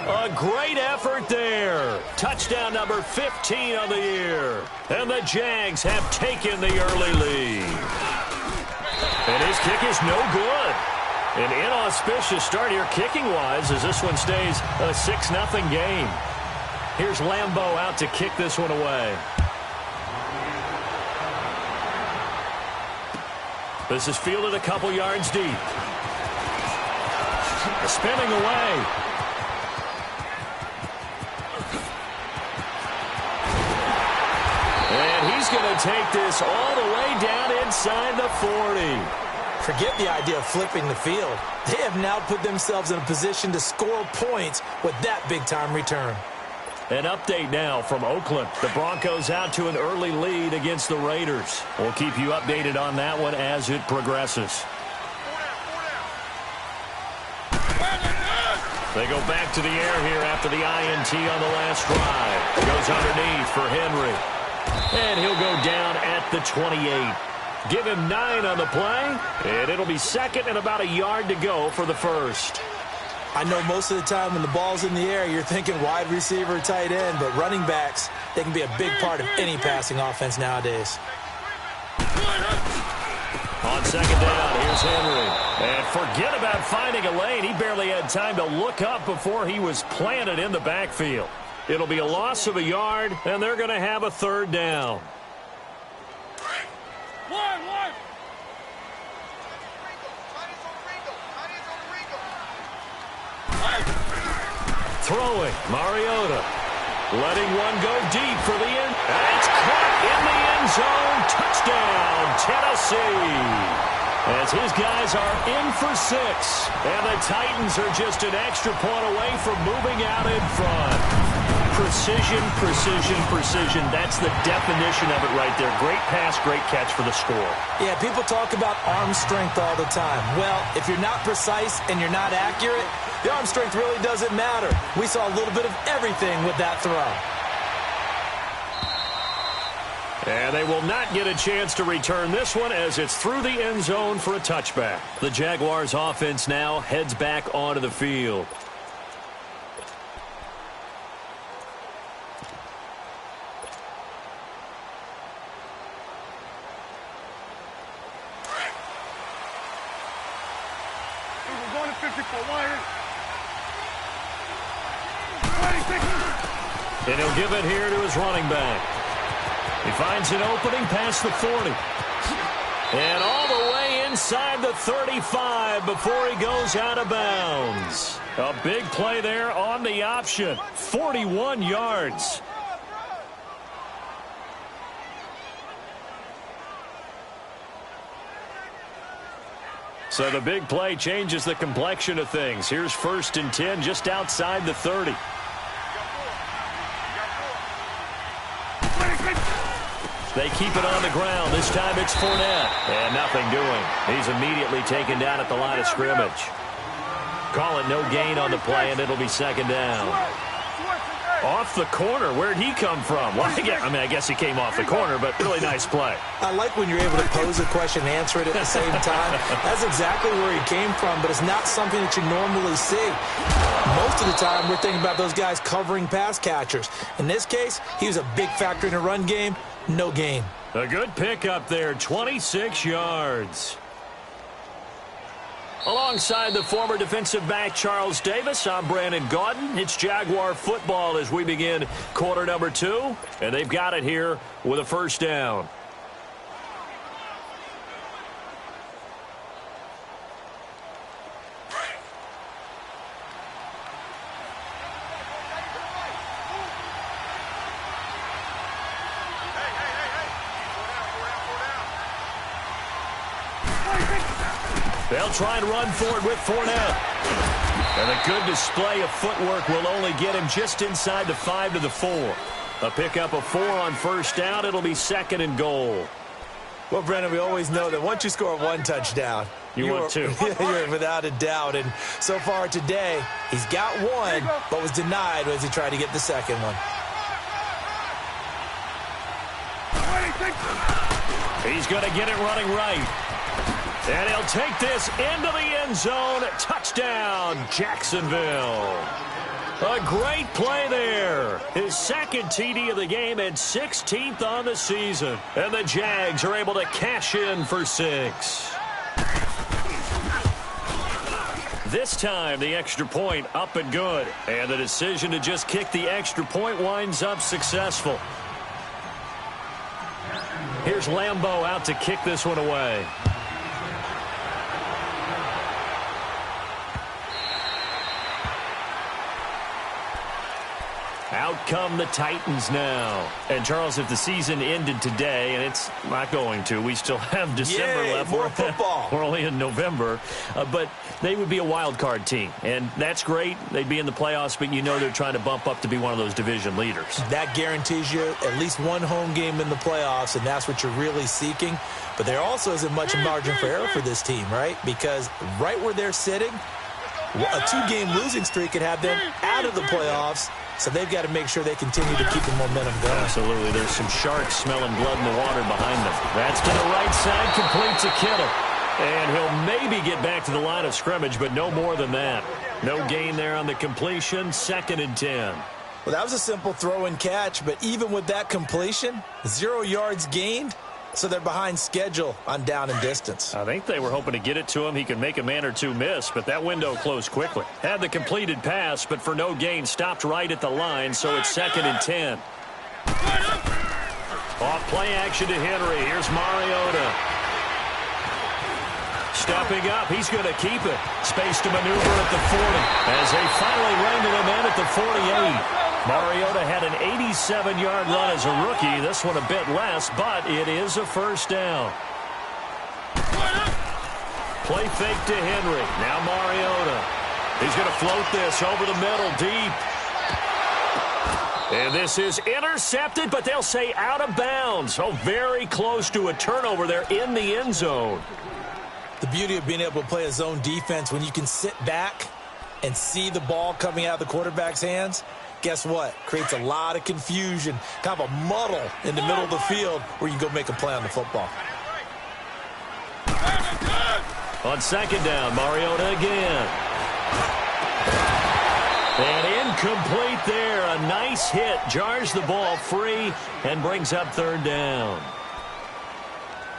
S1: A great effort there. Touchdown number 15 on the year. And the Jags have taken the early lead. And his kick is no good. An inauspicious start here kicking-wise as this one stays a 6-0 game. Here's Lambeau out to kick this one away. This is fielded a couple yards deep. Spinning away. And he's going to take this all the way down inside the 40.
S2: Forget the idea of flipping the field. They have now put themselves in a position to score points with that big-time return.
S1: An update now from Oakland. The Broncos out to an early lead against the Raiders. We'll keep you updated on that one as it progresses. They go back to the air here after the INT on the last drive. Goes underneath for Henry. And he'll go down at the 28. Give him 9 on the play, and it'll be 2nd and about a yard to go for the first.
S2: I know most of the time when the ball's in the air, you're thinking wide receiver, tight end, but running backs, they can be a big part of any passing offense nowadays.
S1: On 2nd down, here's Henry. And forget about finding a lane. He barely had time to look up before he was planted in the backfield. It'll be a loss of a yard, and they're going to have a 3rd down.
S3: One.
S1: Throwing, Mariota. Letting one go deep for the end. It's caught in the end zone. Touchdown, Tennessee. As his guys are in for 6. And the Titans are just an extra point away from moving out in front. Precision, precision, precision. That's the definition of it right there. Great pass, great catch for the score.
S2: Yeah, people talk about arm strength all the time. Well, if you're not precise and you're not accurate, the arm strength really doesn't matter. We saw a little bit of everything with that throw.
S1: And they will not get a chance to return this one as it's through the end zone for a touchback. The Jaguars offense now heads back onto the field.
S3: We're going to 54 wire.
S1: And he'll give it here to his running back. He finds an opening past the 40. And all the way inside the 35 before he goes out of bounds. A big play there on the option. 41 yards. So the big play changes the complexion of things. Here's 1st and 10 just outside the 30. They keep it on the ground. This time it's Fournette. And nothing doing. He's immediately taken down at the line of scrimmage. Call it no gain on the play, and it'll be 2nd down. Off the corner. Where'd he come from? Well, I guess he came off the corner, but really nice play.
S2: I like when you're able to pose a question and answer it at the same time. That's exactly where he came from, but it's not something that you normally see. Most of the time, we're thinking about those guys covering pass catchers. In this case, he was a big factor in the run game. No gain.
S1: A good pickup there, 26 yards. Alongside the former defensive back Charles Davis, I'm Brandon Gaudin. It's Jaguar football as we begin quarter number 2, and they've got it here with a 1st down. They'll try and run forward with Fournette. And a good display of footwork will only get him just inside the 5 to the 4. A pickup of 4 on 1st down. It'll be 2nd and goal.
S2: Well, Brendan, we always know that once you score 1 touchdown,
S1: you're 2.
S2: You're without a doubt. And so far today, he's got 1, but was denied as he tried to get the 2nd one.
S1: He's going to get it running right. And he'll take this into the end zone. Touchdown, Jacksonville. A great play there. His 2nd TD of the game and 16th on the season. And the Jags are able to cash in for 6. This time, the extra point up and good. And the decision to just kick the extra point winds up successful. Here's Lambeau out to kick this one away. Out come the Titans now. And, Charles, if the season ended today, and it's not going to, we still have December left.
S2: More football.
S1: We're only in November. But they would be a wild card team. And that's great. They'd be in the playoffs, but you know they're trying to bump up to be one of those division leaders.
S2: That guarantees you at least 1 home game in the playoffs, and that's what you're really seeking. But there also isn't much margin for error for this team, right? Because right where they're sitting, a 2-game losing streak could have them out of the playoffs. So they've got to make sure they continue to keep the momentum going.
S1: Absolutely. There's some sharks smelling blood in the water behind them. That's to the right side, complete to Kittle. And he'll maybe get back to the line of scrimmage, but no more than that. No gain there on the completion, 2nd and 10.
S2: Well, that was a simple throw and catch, but even with that completion, 0 yards gained. So they're behind schedule on down and distance.
S1: I think they were hoping to get it to him. He could make a man or two miss, but that window closed quickly. Had the completed pass, but for no gain, stopped right at the line, so it's 2nd and 10. Off play action to Henry. Here's Mariota. Stepping up, he's going to keep it. Space to maneuver at the 40 as they finally wrangle him in at the 48. Mariota had an 87-yard run as a rookie. This one a bit less, but it is a 1st down. Play fake to Henry. Now Mariota. He's going to float this over the middle deep. And this is intercepted, but they'll say out of bounds. Oh, very close to a turnover there in the end zone.
S2: The beauty of being able to play a zone defense when you can sit back and see the ball coming out of the quarterback's hands, guess what? Creates a lot of confusion, kind of a muddle in the middle of the field where you can go make a play on the football.
S1: On 2nd down, Mariota again. And incomplete there. A nice hit. Jars the ball free and brings up 3rd down.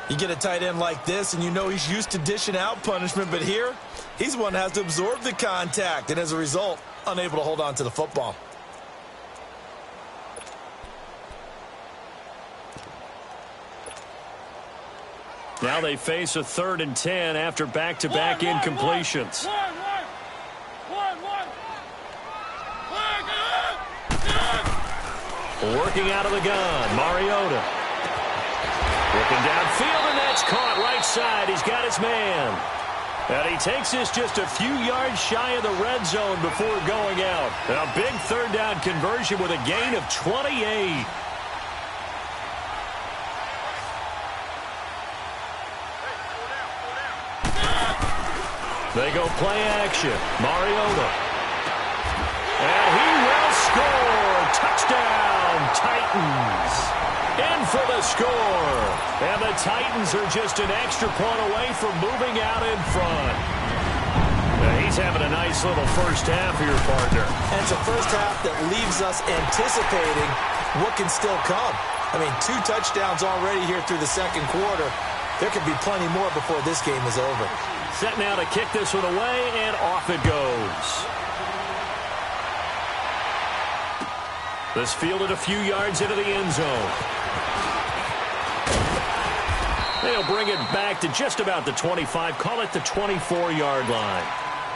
S2: You get a tight end like this, and you know he's used to dishing out punishment, but here, he's one that has to absorb the contact, and as a result, unable to hold on to the football.
S1: Now they face a 3rd and 10 after back-to-back incompletions. Working out of the gun, Mariota. Looking downfield, and that's caught right side. He's got his man. And he takes this just a few yards shy of the red zone before going out. A big 3rd down conversion with a gain of 28. They go play action. Mariota. And he will score. Touchdown, Titans. In for the score. And the Titans are just an extra point away from moving out in front. He's having a nice little first half here, partner.
S2: And it's a first half that leaves us anticipating what can still come. I mean, 2 touchdowns already here through the second quarter. There could be plenty more before this game is over.
S1: Set now to kick this one away, and off it goes. This fielded a few yards into the end zone. They'll bring it back to just about the 25, call it the 24-yard line.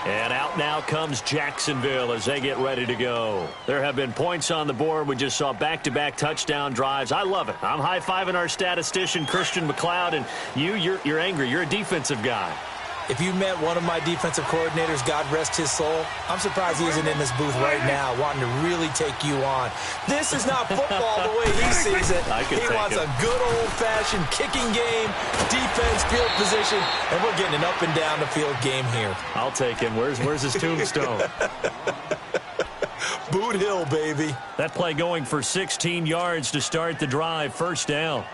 S1: And out now comes Jacksonville as they get ready to go. There have been points on the board. We just saw back-to-back touchdown drives. I love it. I'm high-fiving our statistician, Christian McLeod, and you're angry. You're a defensive guy.
S2: If you met one of my defensive coordinators, God rest his soul, I'm surprised he isn't in this booth right now wanting to really take you on. This is not football the way he sees it. He wants a good old-fashioned kicking game, defense, field position, and we're getting an up and down the field game here.
S1: I'll take him. Where's his tombstone?
S2: Boot Hill, baby.
S1: That play going for 16 yards to start the drive, first down.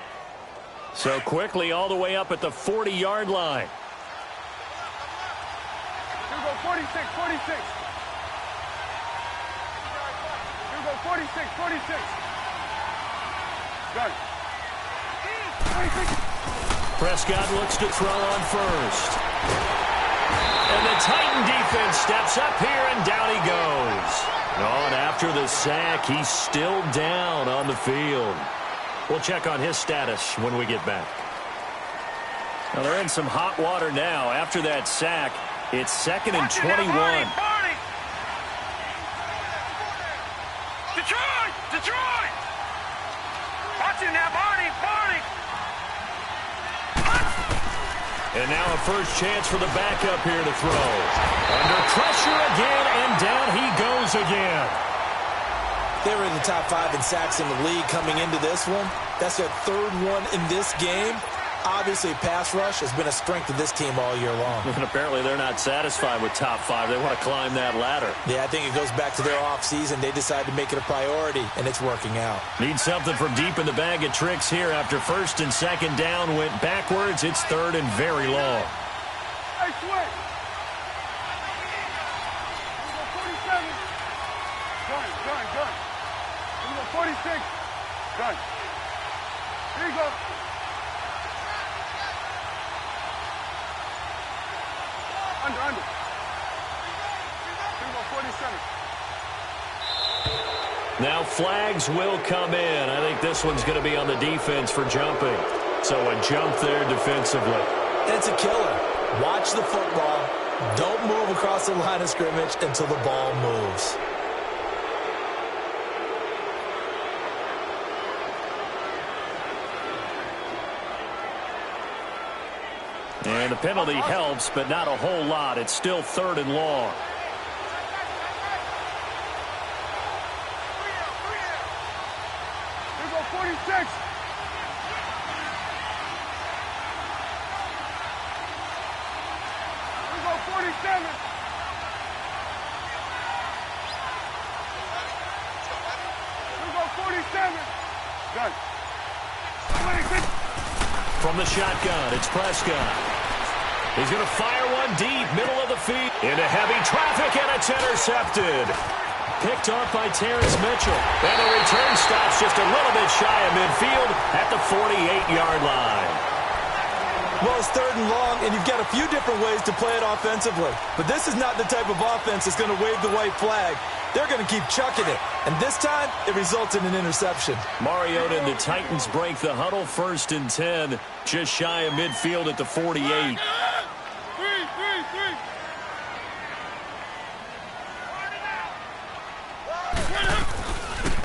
S1: So quickly all the way up at the 40-yard line.
S3: 46, 46. You go 46, 46. Got it. 26.
S1: Prescott looks to throw on first. And the Titan defense steps up here, and down he goes. And after the sack, he's still down on the field. We'll check on his status when we get back. Now they're in some hot water now after that sack. It's 2nd and 21.
S3: Detroit! Detroit! Watch it now, Barney! Barney!
S1: And now a first chance for the backup here to throw. Under pressure again, and down he goes again.
S2: They were in the top 5 in sacks in the league coming into this one. That's their 3rd one in this game. Obviously, pass rush has been a strength of this team all year long.
S1: And apparently they're not satisfied with top 5. They want to climb that ladder.
S2: Yeah, I think it goes back to their offseason. They decided to make it a priority, and it's working out.
S1: Need something from deep in the bag of tricks here. After 1st and 2nd down went backwards, it's 3rd and very long.
S3: Hey, switch. You go 47. Gun. You go 46. Gun. Here you go. Under. You go 47.
S1: Now flags will come in. I think this one's going to be on the defense for jumping. So a jump there defensively.
S2: It's a killer. Watch the football. Don't move across the line of scrimmage until the ball moves.
S1: And the penalty helps, but not a whole lot. It's still 3rd and long.
S3: You go 46. You go 47. You go 47. Done. 26.
S1: From the shotgun, it's Prescott. He's going to fire one deep, middle of the field. Into heavy traffic, and it's intercepted. Picked off by Terrence Mitchell. And the return stops just a little bit shy of midfield at the 48-yard line.
S2: Well, it's 3rd and long, and you've got a few different ways to play it offensively. But this is not the type of offense that's going to wave the white flag. they're going to keep chucking it. And this time, it results in an interception.
S1: Mariota and the Titans break the huddle, 1st and 10, just shy of midfield at the 48.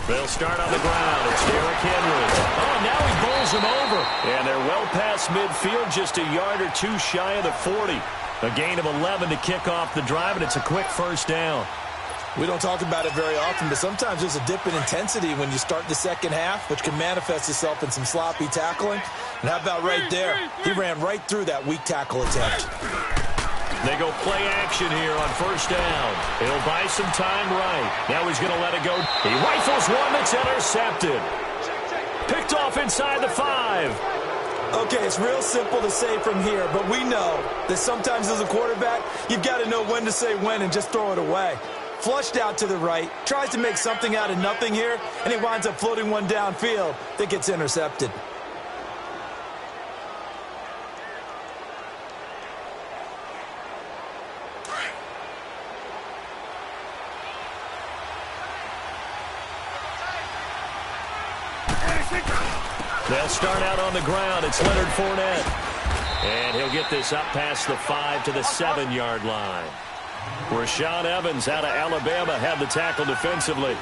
S1: They'll start on the ground. It's Derrick Henry. Oh, now he bowls him over. And they're well past midfield, just a yard or two shy of the 40. A gain of 11 to kick off the drive, and it's a quick 1st down.
S2: We don't talk about it very often, but sometimes there's a dip in intensity when you start the second half, which can manifest itself in some sloppy tackling. And how about right there? He ran right through that weak tackle attempt.
S1: They go play action here on 1st down. He'll buy some time right. Now he's going to let it go. He rifles one that's intercepted. Picked off inside the 5.
S2: Okay, it's real simple to say from here, but we know that sometimes as a quarterback, you've got to know when to say when and just throw it away. Flushed out to the right, tries to make something out of nothing here, and he winds up floating one downfield that gets intercepted.
S1: They'll start out on the ground. It's Leonard Fournette. And he'll get this up past the 5 to the 7-yard line. Rashaan Evans out of Alabama had the tackle defensively.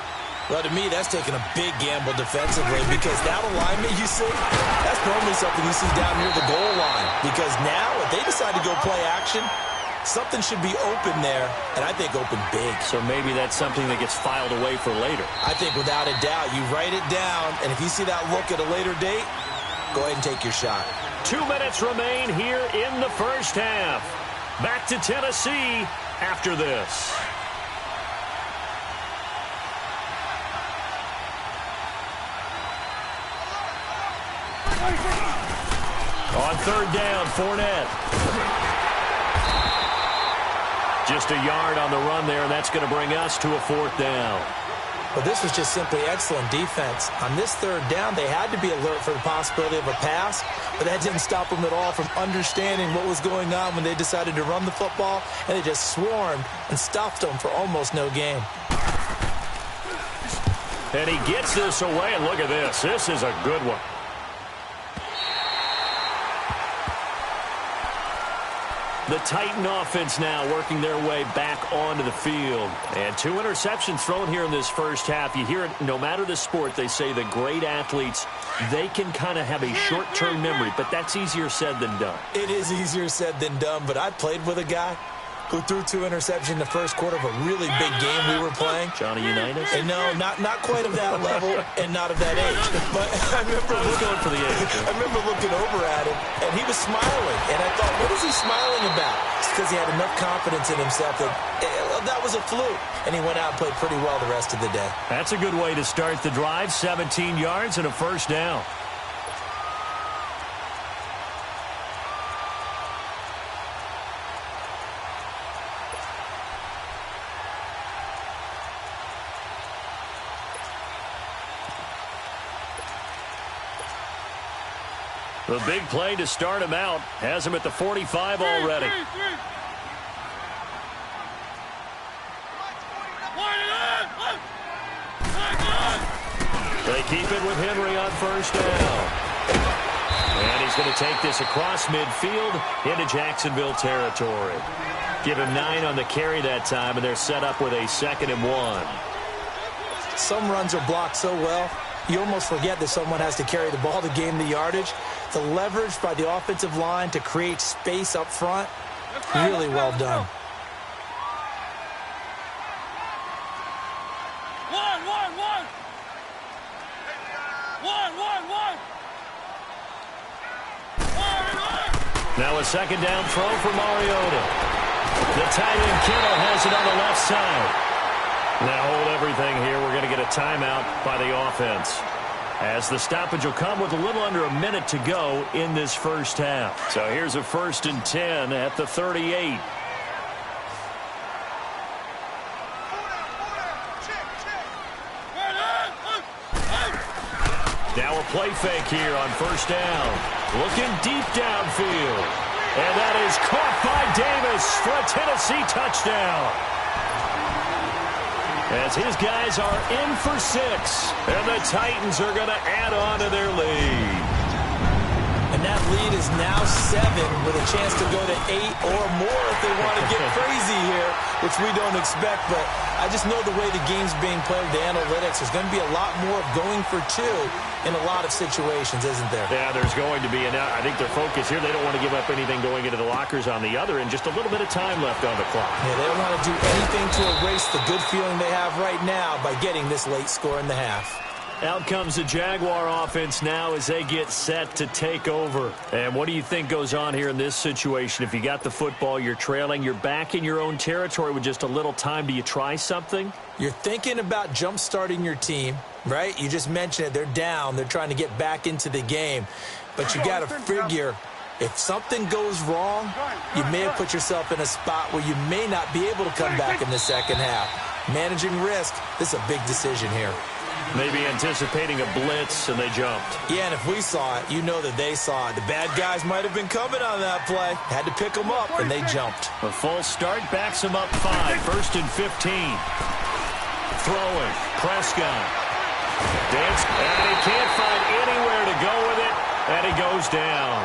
S2: Well, to me, that's taking a big gamble defensively because that alignment you see, that's normally something you see down near the goal line. Because now, if they decide to go play action, something should be open there, and I think open big.
S1: So maybe that's something that gets filed away for later.
S2: I think without a doubt, you write it down, and if you see that look at a later date, go ahead and take your shot.
S1: 2 minutes remain here in the 1st half. Back to Tennessee after this. On 3rd down, Fournette. Just a yard on the run there, and that's going to bring us to a 4th down.
S2: But this was just simply excellent defense. On this 3rd down, they had to be alert for the possibility of a pass, but that didn't stop them at all from understanding what was going on when they decided to run the football, and they just swarmed and stuffed them for almost no gain.
S1: And he gets this away, and look at this. This is a good one. The Titan offense now working their way back onto the field. And 2 interceptions thrown here in this 1st half. You hear it, no matter the sport, they say the great athletes, they can kind of have a short-term memory, but that's easier said than done.
S2: It is easier said than done, but I played with a guy who threw 2 interceptions in the 1st quarter of a really big game we were playing.
S1: Johnny Unitas?
S2: And no, not quite of that level and not of that age. But I remember looking over at him, and he was smiling. And I thought, what is he smiling about? It's because he had enough confidence in himself that was a fluke. And he went out and played pretty well the rest of the day.
S1: That's a good way to start the drive. 17 yards and a 1st down. The big play to start him out has him at the 45 already. They keep it with Henry on 1st down. And he's going to take this across midfield into Jacksonville territory. Give him 9 on the carry that time, and they're set up with a 2nd and 1.
S2: Some runs are blocked so well, you almost forget that someone has to carry the ball to gain the yardage. The leverage by the offensive line to create space up front, really well done.
S1: Now a 2nd down throw for Mariota. The tight end Kittle has it on the left side. Now hold everything here. We're going to get a timeout by the offense, as the stoppage will come with a little under a minute to go in this 1st half. So here's a 1st and 10 at the 38. Now a play fake here on 1st down. Looking deep downfield. And that is caught by Davis for a Tennessee touchdown. as his guys are in for 6. And the Titans are going to add on to their lead.
S2: And that lead is now 7 with a chance to go to 8 or more if they want to get crazy here, which we don't expect. But I just know the way the game's being played, the analytics, there's going to be a lot more of going for 2 in a lot of situations, isn't there?
S1: Yeah, there's going to be. And I think their focus here, they don't want to give up anything going into the lockers on the other end. Just a little bit of time left on the clock.
S2: Yeah, they don't want to do anything to erase the good feeling they have right now by getting this late score in the half.
S1: Out comes the Jaguar offense now as they get set to take over. And what do you think goes on here in this situation? If you got the football, you're trailing, you're back in your own territory with just a little time. Do you try something?
S2: You're thinking about jump-starting your team, right? You just mentioned it. They're down. They're trying to get back into the game. But you got to figure, if something goes wrong, you may have put yourself in a spot where you may not be able to come back in the second half. Managing risk, this is a big decision here.
S1: Maybe anticipating a blitz, and they jumped.
S2: Yeah, and if we saw it, you know that they saw it. The bad guys might have been coming on that play. Had to pick them up, and they jumped.
S1: A false start backs them up 5. 1st and 15. Throwing. Prescott. Dance. And he can't find anywhere to go with it, and he goes down.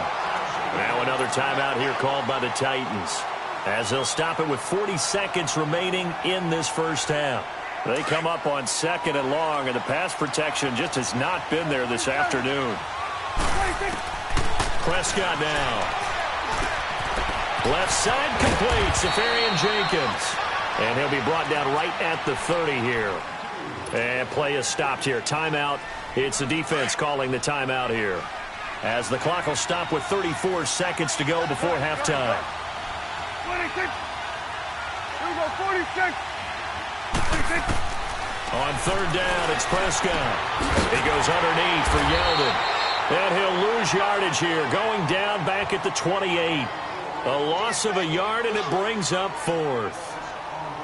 S1: Now another timeout here called by the Titans, as they'll stop it with 40 seconds remaining in this first half. They come up on 2nd and long, and the pass protection just has not been there this afternoon. Prescott now. Left side complete, Safarian Jenkins. And he'll be brought down right at the 30 here. And play is stopped here. Timeout. It's the defense calling the timeout here, as the clock will stop with 34 seconds to go before halftime.
S3: 26. Here we go, 46.
S1: On 3rd down, it's Prescott. He goes underneath for Yeldon. And he'll lose yardage here, going down back at the 28. A loss of a yard, and it brings up 4th.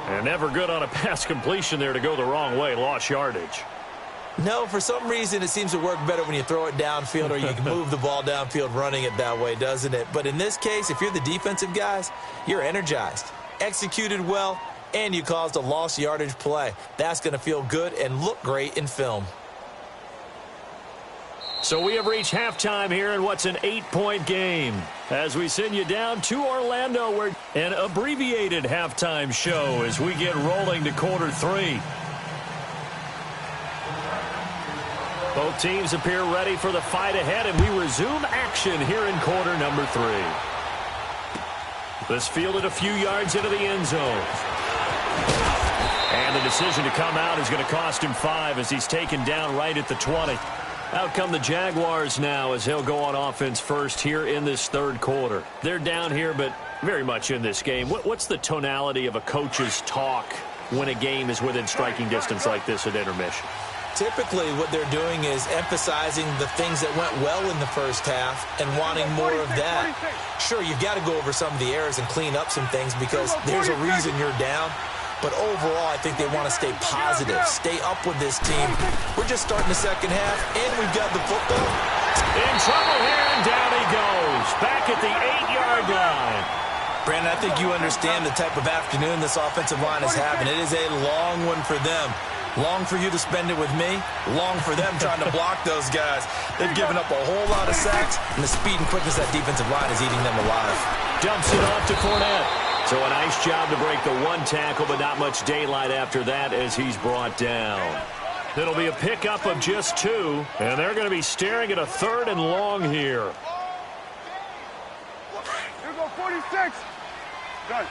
S1: And never good on a pass completion there to go the wrong way. Lost yardage.
S2: No, for some reason it seems to work better when you throw it downfield or you can move the ball downfield running it that way, doesn't it? But in this case, if you're the defensive guys, you're energized, executed well, and you caused a lost yardage play. That's going to feel good and look great in film.
S1: So we have reached halftime here in what's an 8-point game, as we send you down to Orlando, where an abbreviated halftime show as we get rolling to quarter 3. Both teams appear ready for the fight ahead, and we resume action here in quarter number 3. This fielded a few yards into the end zone. And the decision to come out is going to cost him 5 as he's taken down right at the 20. Out come the Jaguars now as they'll go on offense first here in this 3rd quarter. They're down here, but very much in this game. What's the tonality of a coach's talk when a game is within striking distance like this at intermission?
S2: Typically, what they're doing is emphasizing the things that went well in the first half and wanting more of that. Sure, you've got to go over some of the errors and clean up some things because there's a reason you're down. But overall, I think they want to stay positive, stay up with this team. We're just starting the second half, and we've got the football.
S1: In trouble here, and down he goes. Back at the 8-yard line.
S2: Brandon, I think you understand the type of afternoon this offensive line is having. It is a long one for them. Long for you to spend it with me. Long for them trying to block those guys. They've given up a whole lot of sacks, and the speed and quickness that defensive line is eating them alive.
S1: Dumps it off to Fournette. So a nice job to break the 1 tackle, but not much daylight after that as he's brought down. It'll be a pickup of just 2, and they're going to be staring at a 3rd and long here.
S3: Here we go, 46. Done.